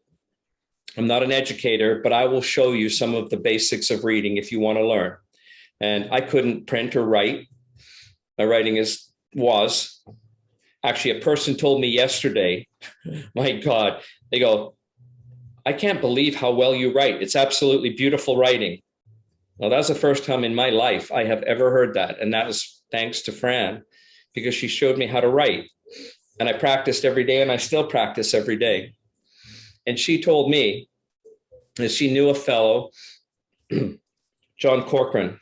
I'm not an educator, but I will show you some of the basics of reading if you want to learn. And I couldn't print or write. My writing was actually, a person told me yesterday, my God, they go, I can't believe how well you write. It's absolutely beautiful writing. Well, that's the first time in my life I have ever heard that. And that was thanks to Fran, because she showed me how to write. And I practiced every day, and I still practice every day. And she told me is she knew a fellow, John Corcoran,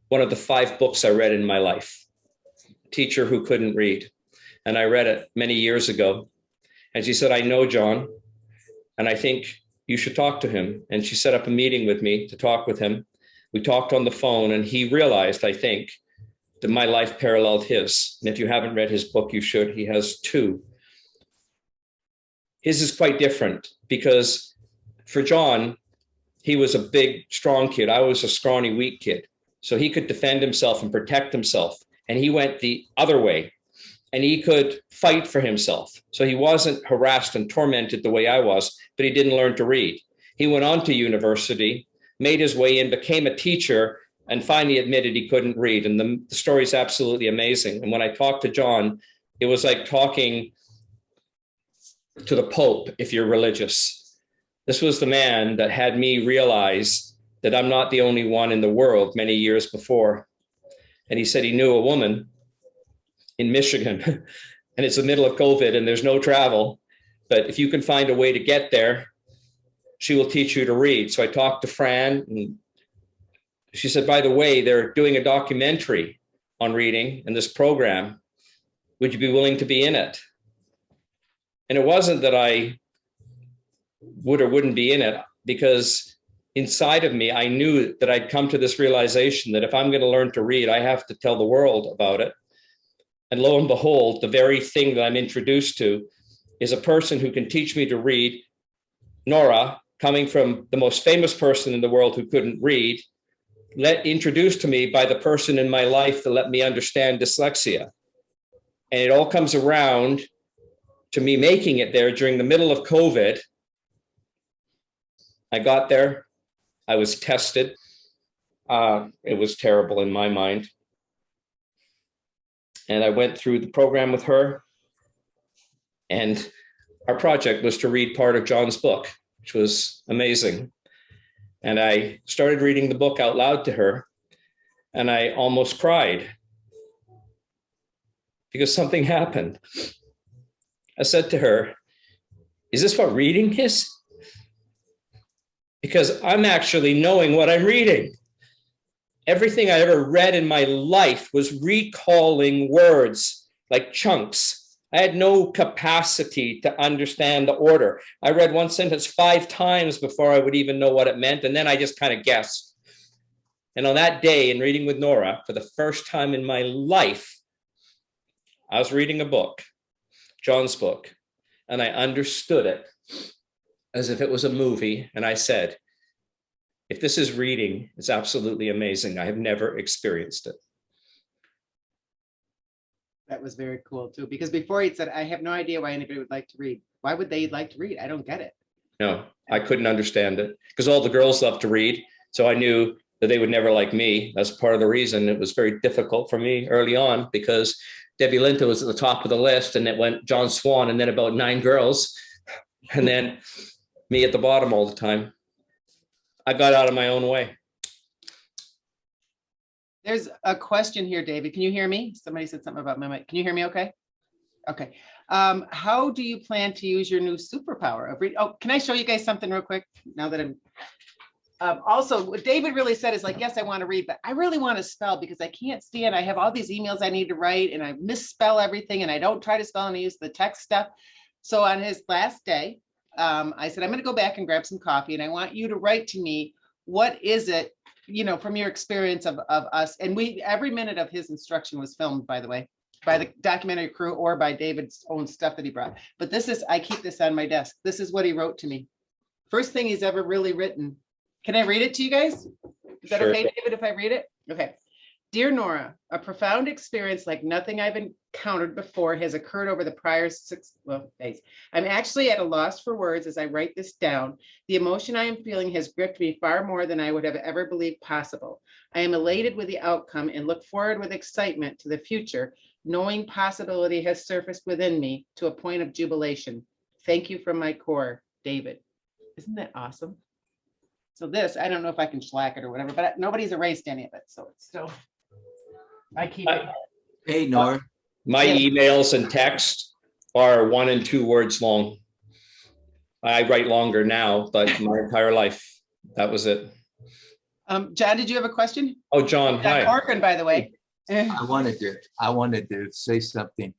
one of the 5 books I read in my life, teacher who couldn't read. And I read it many years ago. And she said, I know John, and I think you should talk to him. And she set up a meeting with me to talk with him. We talked on the phone, and he realized, I think, that my life paralleled his. And if you haven't read his book, you should. He has 2. His is quite different because for John, he was a big, strong kid. I was a scrawny, weak kid. So he could defend himself and protect himself. And he went the other way, and he could fight for himself. So he wasn't harassed and tormented the way I was, but he didn't learn to read. He went on to university, made his way in, became a teacher, and finally admitted he couldn't read. And the story is absolutely amazing. And when I talked to John, it was like talking to the Pope, if you're religious. This was the man that had me realize that I'm not the only one in the world many years before. And he said he knew a woman in Michigan, and it's the middle of COVID and there's no travel. But if you can find a way to get there, she will teach you to read. So I talked to Fran, and she said, by the way, they're doing a documentary on reading in this program. Would you be willing to be in it? And it wasn't that I would or wouldn't be in it, because inside of me, I knew that I'd come to this realization that if I'm going to learn to read, I have to tell the world about it. And lo and behold, the very thing that I'm introduced to is a person who can teach me to read. Nora, coming from the most famous person in the world who couldn't read, introduced to me by the person in my life that let me understand dyslexia. And it all comes around to me making it there during the middle of COVID. I got there, I was tested. It was terrible in my mind. And I went through the program with her. And our project was to read part of John's book, which was amazing. And I started reading the book out loud to her, and I almost cried because something happened. I said to her, is this what reading is? Because I'm actually knowing what I'm reading. Everything I ever read in my life was recalling words like chunks. I had no capacity to understand the order. I read one sentence 5 times before I would even know what it meant, and then I just kind of guessed. And on that day, in reading with Nora, for the first time in my life, I was reading a book, John's book, and I understood it as if it was a movie. And I said, if this is reading, it's absolutely amazing. I have never experienced it. That was very cool too, because before he'd said, I have no idea why anybody would like to read. Why would they like to read? I don't get it. No, I couldn't understand it because all the girls love to read. So I knew that they would never like me. That's part of the reason it was very difficult for me early on, because Debbie Linton was at the top of the list, and it went John Swan and then about 9 girls, and then me at the bottom all the time. I got out of my own way. There's a question here, David. Can you hear me? Somebody said something about my mic. Can you hear me okay? Okay. How do you plan to use your new superpower of reading? Oh, can I show you guys something real quick now that I'm also, what David really said is like, yes, I want to read, but I really want to spell because I can't stand, I have all these emails I need to write and I misspell everything and I don't try to spell and I use the text stuff. So on his last day, I said, I'm going to go back and grab some coffee and I want you to write to me, what is it, you know, from your experience of us. And every minute of his instruction was filmed, by the way, by the documentary crew or by David's own stuff that he brought. But this is, I keep this on my desk. This is what he wrote to me. First thing he's ever really written. Can I read it to you guys? Is that okay, David, if I read it? Okay. Dear Nora, a profound experience like nothing I've encountered before has occurred over the prior 6 days. I'm actually at a loss for words as I write this down. The emotion I am feeling has gripped me far more than I would have ever believed possible. I am elated with the outcome and look forward with excitement to the future, knowing possibility has surfaced within me to a point of jubilation. Thank you from my core, David. Isn't that awesome? So this, I don't know if I can shellac it or whatever, but nobody's erased any of it. So it's still, I keep it. Hey, Nora. My emails and text are 1 and 2 words long. I write longer now, but my entire life, that was it. John, did you have a question? Oh, John, John hi. Corcoran, by the way. I wanted to say something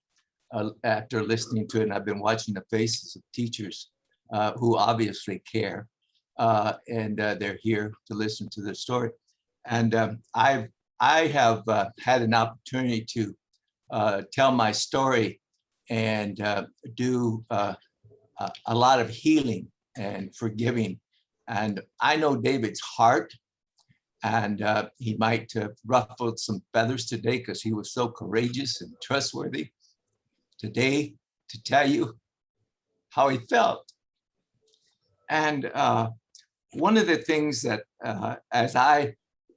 after listening to it, and I've been watching the faces of teachers who obviously care, and they're here to listen to the story. And I have had an opportunity to tell my story and do a lot of healing and forgiving. And I know David's heart, and he might have ruffled some feathers today because he was so courageous and trustworthy today to tell you how he felt. And one of the things that as I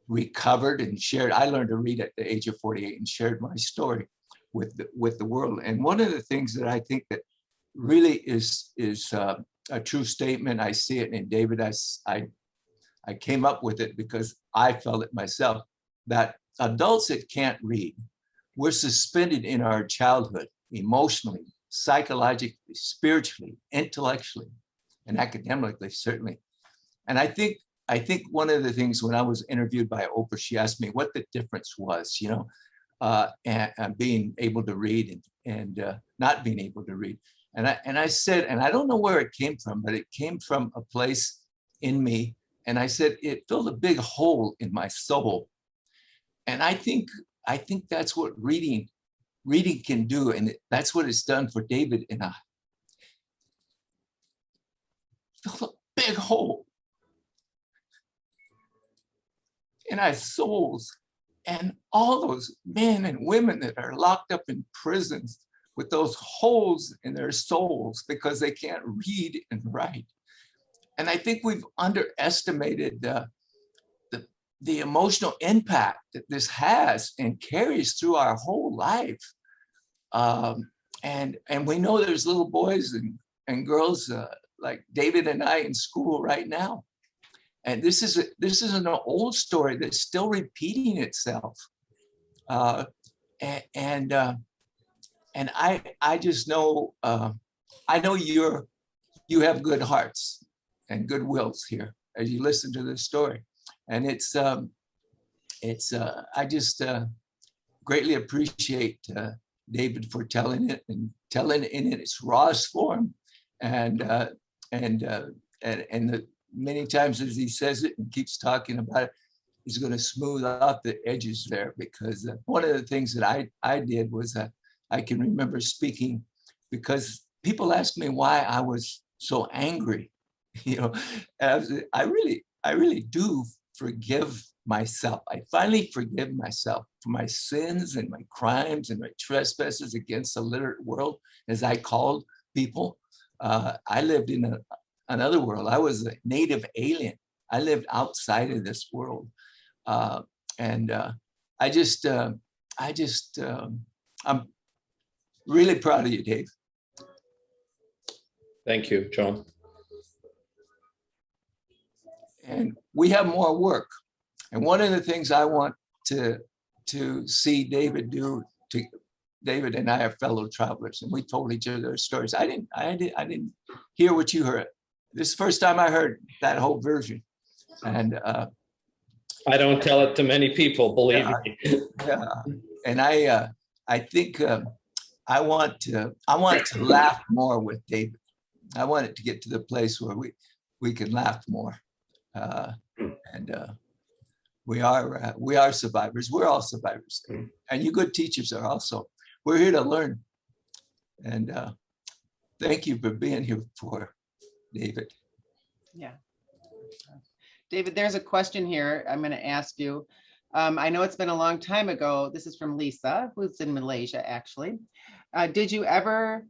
recovered and shared, I learned to read at the age of 48 and shared my story with the world. And one of the things that I think that really is a true statement, I see it in David, I came up with it because I felt it myself, that adults that can't read, we're suspended in our childhood, emotionally, psychologically, spiritually, intellectually, and academically, certainly. And I think one of the things when I was interviewed by Oprah, she asked me what the difference was, and being able to read and not being able to read. And I said, and I don't know where it came from, but it came from a place in me. And I said, it filled a big hole in my soul. And I think that's what reading can do. And that's what it's done for David and I. Filled a big hole in our souls. And all those men and women that are locked up in prisons with those holes in their souls because they can't read and write. And I think we've underestimated the emotional impact that this has and carries through our whole life. And we know there's little boys and girls like David and I in school right now. And this is an old story that's still repeating itself. And I just know, I know you have good hearts and good wills here as you listen to this story. And I just greatly appreciate David for telling it and telling it in its rawest form. And the many times as he says it and keeps talking about it, he's going to smooth out the edges there, because one of the things that I did was I can remember speaking, because people asked me why I was so angry. And I really do forgive myself. I finally forgive myself for my sins and my crimes and my trespasses against the literate world, as I called people. I lived in another world. I was a native alien. I lived outside of this world. And I'm really proud of you, Dave. Thank you, John. And we have more work. And one of the things I want to see David do, David and I are fellow travelers, and we told each other stories. I didn't hear what you heard. This is the first time I heard that whole version. And I don't tell it to many people, believe me. Yeah. And I think I want to laugh more with David. I want it to get to the place where we can laugh more. And we are survivors. We're all survivors. And you good teachers are also. We're here to learn. And thank you for being here for David. Yeah. David, there's a question here I'm going to ask you. I know it's been a long time ago. This is from Lisa, who's in Malaysia, actually. Did you ever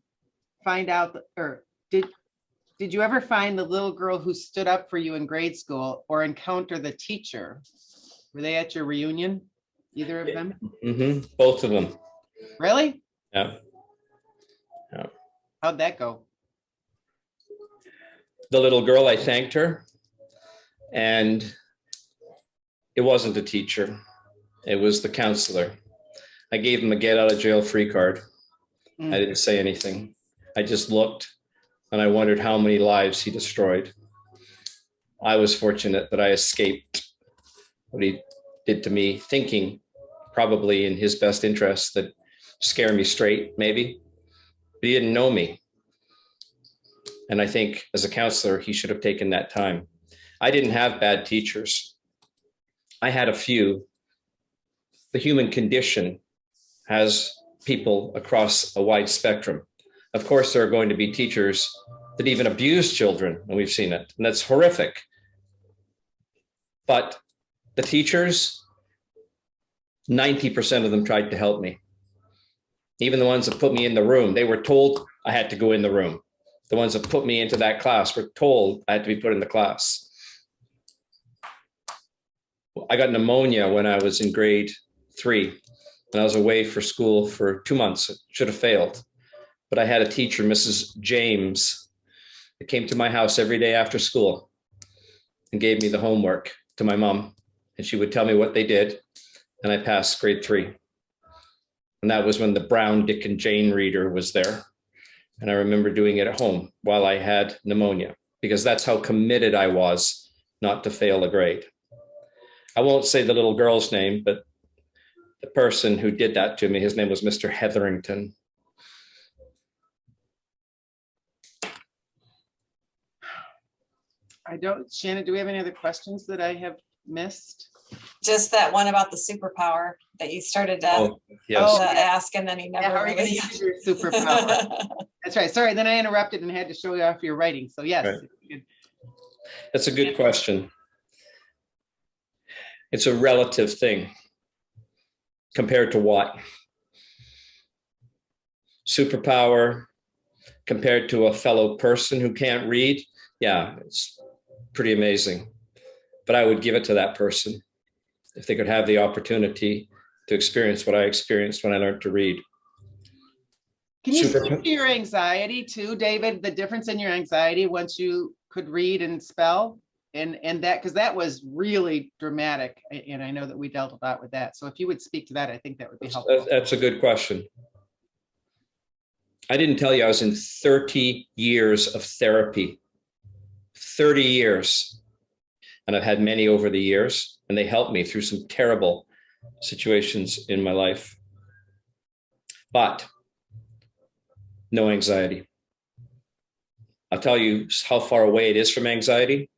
find out, or did you ever find the little girl who stood up for you in grade school, or encounter the teacher? Were they at your reunion, either of them? Mm-hmm. Both of them. Really? Yeah. How'd that go? The little girl, I thanked her, and it wasn't the teacher. It was the counselor. I gave him a get out of jail free card. I didn't say anything. I just looked, and I wondered how many lives he destroyed. I was fortunate that I escaped what he did to me, thinking probably in his best interest that scare me straight, maybe. But he didn't know me. And I think as a counselor, he should have taken that time. I didn't have bad teachers. I had a few. The human condition has people across a wide spectrum. Of course, there are going to be teachers that even abuse children, and we've seen it, and that's horrific. But the teachers, 90% of them tried to help me. Even the ones that put me in the room, they were told I had to go in the room. The ones that put me into that class were told I had to be put in the class. I got pneumonia when I was in grade 3, and I was away for school for 2 months. Should have failed. But I had a teacher, Mrs. James, that came to my house every day after school and gave me the homework to my mom. And she would tell me what they did, and I passed grade 3. And that was when the Brown, Dick, and Jane reader was there. And I remember doing it at home while I had pneumonia, because that's how committed I was not to fail a grade. I won't say the little girl's name, but the person who did that to me, his name was Mr. Hetherington. Shannon, do we have any other questions that I have missed? Just that one about the superpower that you started to Yes. ask, and then he Yeah, never how are you going really. to use your superpower? That's right. Sorry, then I interrupted and had to show you off your writing. So yes. Right. That's a good question. It's a relative thing. Compared to what? Superpower compared to a fellow person who can't read? Yeah, it's pretty amazing. But I would give it to that person if they could have the opportunity to experience what I experienced when I learned to read. Can you speak to your anxiety too, David? The difference in your anxiety once you could read and spell? And that, because that was really dramatic. And I know that we dealt a lot with that. So if you would speak to that, I think that would be helpful. That's a good question. I didn't tell you I was in 30 years of therapy. 30 years. And I've had many over the years, and they helped me through some terrible situations in my life. But no anxiety. I'll tell you how far away it is from anxiety.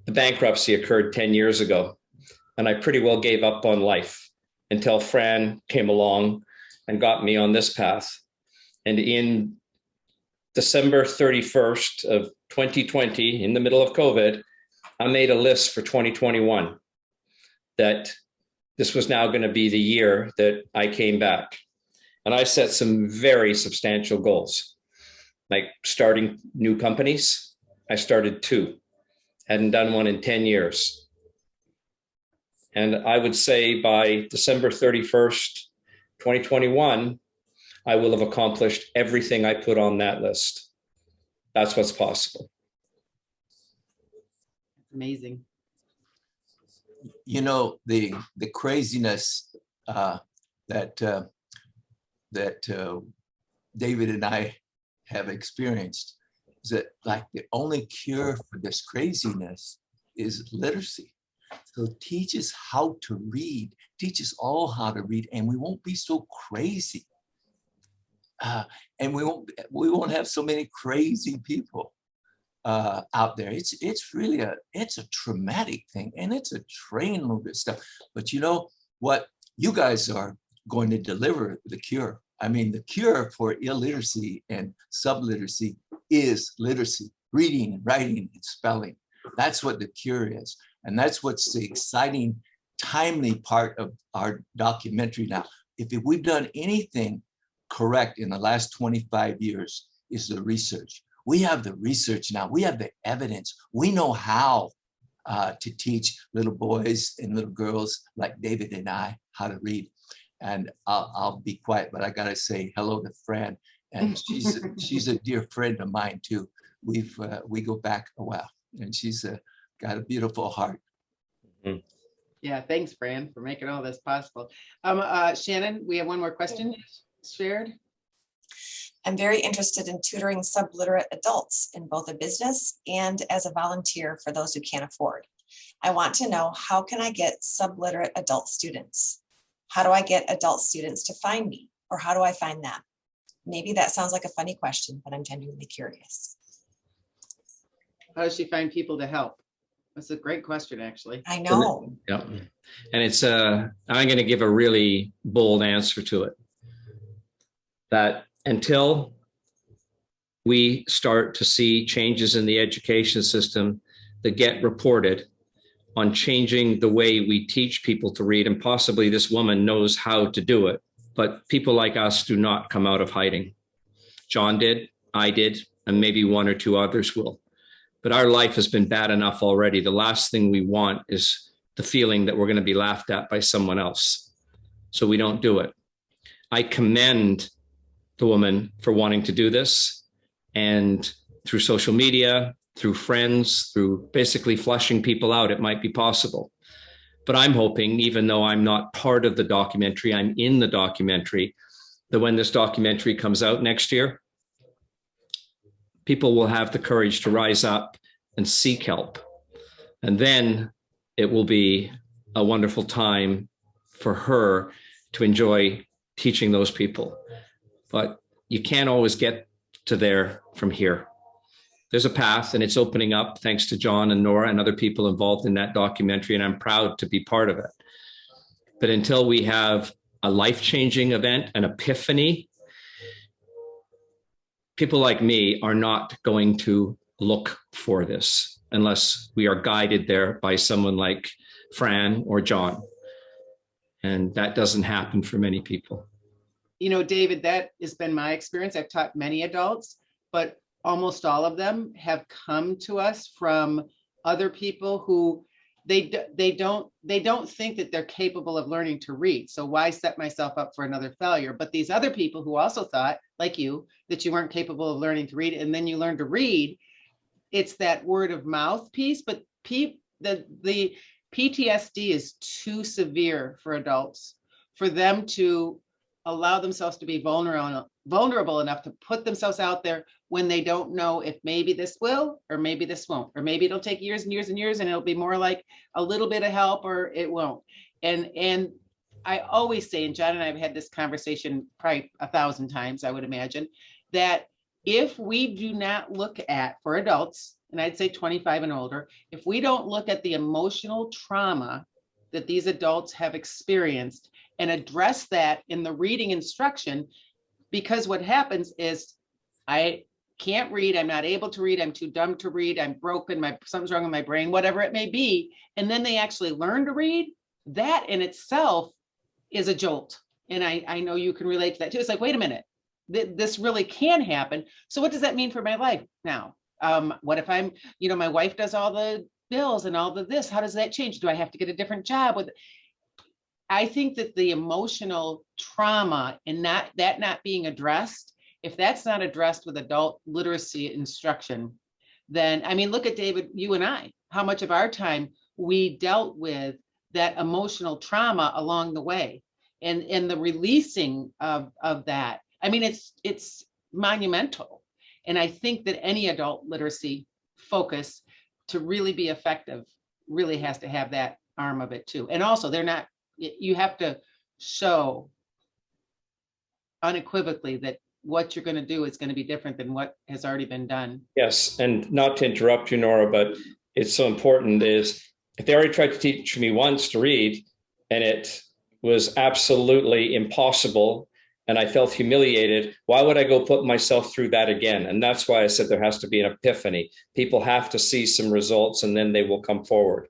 The bankruptcy occurred 10 years ago, and I pretty well gave up on life until Fran came along and got me on this path. And in December 31st of 2020, in the middle of COVID, I made a list for 2021 that this was now going to be the year that I came back. And I set some very substantial goals, like starting new companies. I started 2. Hadn't done one in 10 years. And I would say by December 31st, 2021, I will have accomplished everything I put on that list. That's what's possible. Amazing. You know, the craziness that David and I have experienced is that, like, the only cure for this craziness is literacy. So teach us how to read, teach us all how to read, and we won't be so crazy. And we won't have so many crazy people out there. It's really a traumatic thing, and it's a train load of stuff. But you know what? You guys are going to deliver the cure. I mean, the cure for illiteracy and subliteracy is literacy, reading, writing, and spelling. That's what the cure is. And that's what's the exciting, timely part of our documentary now. If we've done anything correct in the last 25 years, is the research. We have the research now. We have the evidence. We know how to teach little boys and little girls like David and I how to read. And I'll be quiet, but I gotta say hello to Fran, and she's a dear friend of mine too. We go back a while, and she's got a beautiful heart. Mm-hmm. Yeah, thanks, Fran, for making all this possible. Shannon, we have one more question shared. I'm very interested in tutoring subliterate adults in both a business and as a volunteer for those who can't afford. I want to know, how can I get subliterate adult students? How do I get adult students to find me? Or how do I find them? Maybe that sounds like a funny question, but I'm genuinely curious. How does she find people to help? That's a great question, actually. I know. Yeah. And it's I'm going to give a really bold answer to it. That until we start to see changes in the education system that get reported on changing the way we teach people to read, and possibly this woman knows how to do it, but people like us do not come out of hiding. John did, I did, and maybe one or two others will. But our life has been bad enough already. The last thing we want is the feeling that we're going to be laughed at by someone else. So we don't do it. I commend the woman for wanting to do this, and through social media, through friends, through basically flushing people out, it might be possible. But I'm hoping, even though I'm not part of the documentary, I'm in the documentary, that when this documentary comes out next year, people will have the courage to rise up and seek help. And then it will be a wonderful time for her to enjoy teaching those people. But you can't always get to there from here. There's a path, and it's opening up thanks to John and Nora and other people involved in that documentary, and I'm proud to be part of it. But until we have a life-changing event, an epiphany, people like me are not going to look for this unless we are guided there by someone like Fran or John. And that doesn't happen for many people. You know, David, that has been my experience. I've taught many adults, but almost all of them have come to us from other people who they don't think that they're capable of learning to read. So why set myself up for another failure? But these other people who also thought, like you, that you weren't capable of learning to read, and then you learn to read, it's that word of mouth piece. But the PTSD is too severe for adults, for them to allow themselves to be vulnerable enough to put themselves out there when they don't know if maybe this will, or maybe this won't, or maybe it'll take years and years and years and it'll be more like a little bit of help, or it won't. And I always say, and John and I have had this conversation probably 1,000 times, I would imagine, that if we do not look at, for adults, and I'd say 25 and older, if we don't look at the emotional trauma that these adults have experienced and address that in the reading instruction, because what happens is, I can't read, I'm not able to read, I'm too dumb to read, I'm broken, something's wrong with my brain, whatever it may be, and then they actually learn to read, that in itself is a jolt. And I know you can relate to that too. It's like, wait a minute, this really can happen. So what does that mean for my life now? What if I'm, my wife does all the bills and all the this, how does that change? Do I have to get a different job? I think that the emotional trauma and that not being addressed, if that's not addressed with adult literacy instruction, then, I mean, look at David, you and I, how much of our time we dealt with that emotional trauma along the way, and the releasing of that. I mean, it's monumental. And I think that any adult literacy focus to really be effective really has to have that arm of it too. And also, you have to show unequivocally that what you're going to do is going to be different than what has already been done. Yes, and not to interrupt you, Nora, but it's so important is, if they already tried to teach me once to read and it was absolutely impossible and I felt humiliated, why would I go put myself through that again? And that's why I said there has to be an epiphany. People have to see some results and then they will come forward.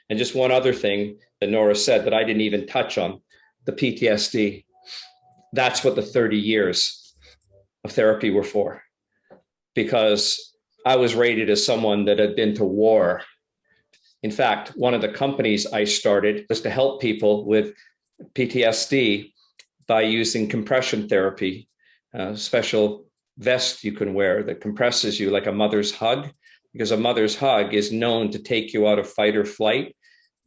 And just one other thing that Nora said that I didn't even touch on, the PTSD. That's what the 30 years of therapy were for, because I was rated as someone that had been to war. In fact, one of the companies I started was to help people with PTSD by using compression therapy, a special vest you can wear that compresses you like a mother's hug, because a mother's hug is known to take you out of fight or flight.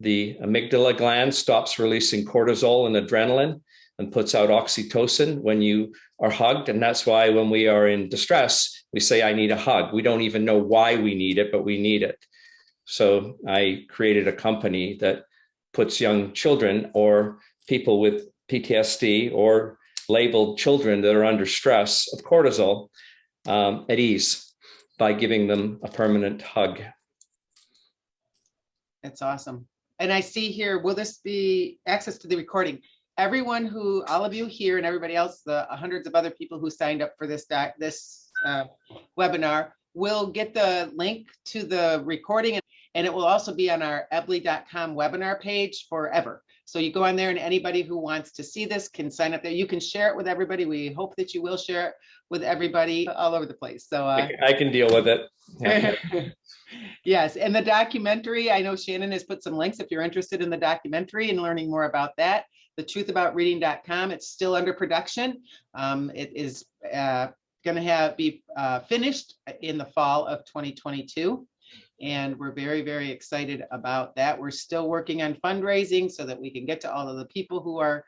The amygdala gland stops releasing cortisol and adrenaline. and puts out oxytocin when you are hugged. And that's why when we are in distress, we say, I need a hug. We don't even know why we need it, but we need it. So I created a company that puts young children or people with PTSD or labeled children that are under stress of cortisol at ease by giving them a permanent hug. That's awesome. And I see here, will this be access to the recording? Everyone who, all of you here and everybody else, the hundreds of other people who signed up for this webinar will get the link to the recording, and it will also be on our ebly.com webinar page forever. So you go on there and anybody who wants to see this can sign up there. You can share it with everybody. We hope that you will share it with everybody all over the place. So I can deal with it. Yeah. Yes, and the documentary, I know Shannon has put some links if you're interested in the documentary and learning more about that. thetruthaboutreading.com, it's still under production. It is going to be finished in the fall of 2022. And we're very, very excited about that. We're still working on fundraising so that we can get to all of the people who are,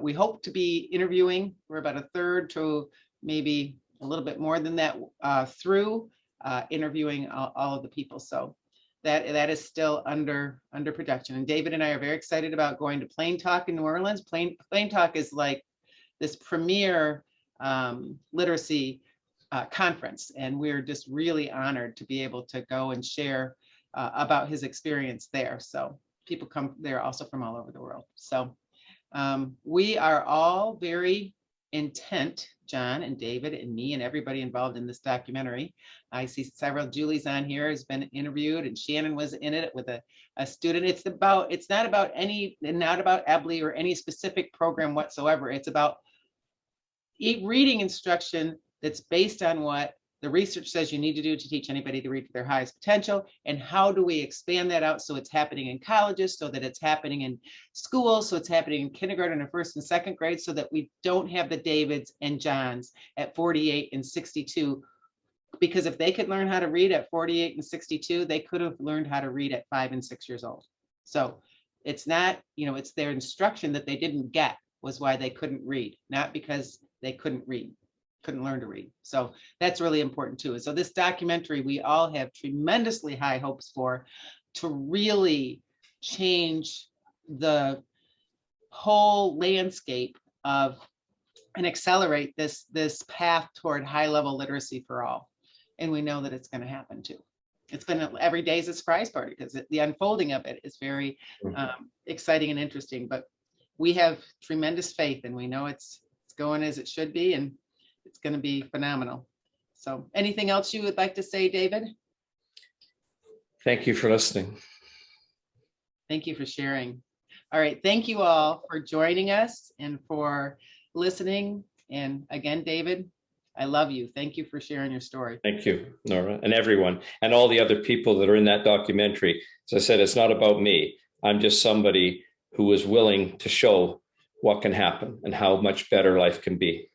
we hope to be interviewing. We're about a third to maybe a little bit more than that through interviewing all of the people. So that is still under production. And David and I are very excited about going to Plain Talk in New Orleans. Plain Talk is like this premier literacy conference, and we're just really honored to be able to go and share about his experience there. So people come there also from all over the world. So we are all very intent, John and David and me and everybody involved in this documentary. I see several, Julie's on here, has been interviewed, and Shannon was in it with a student. It's not about Ebly or any specific program whatsoever. It's about reading instruction that's based on what the research says you need to do to teach anybody to read to their highest potential, and how do we expand that out so it's happening in colleges, so that it's happening in schools, so it's happening in kindergarten and first and second grade, so that we don't have the Davids and Johns at 48 and 62. Because if they could learn how to read at 48 and 62, they could have learned how to read at 5 and 6 years old. So it's not, it's their instruction that they didn't get was why they couldn't read, not because they couldn't learn to read. So that's really important too. So this documentary, we all have tremendously high hopes for, to really change the whole landscape of and accelerate this path toward high level literacy for all. And we know that it's going to happen too. It's been every day is a surprise party, because the unfolding of it is very exciting and interesting. But we have tremendous faith, and we know it's going as it should be, and it's going to be phenomenal. So anything else you would like to say, David? Thank you for listening. Thank you for sharing. All right. Thank you all for joining us and for listening. And again, David, I love you. Thank you for sharing your story. Thank you, Nora, and everyone, and all the other people that are in that documentary. As I said, it's not about me. I'm just somebody who is willing to show what can happen and how much better life can be.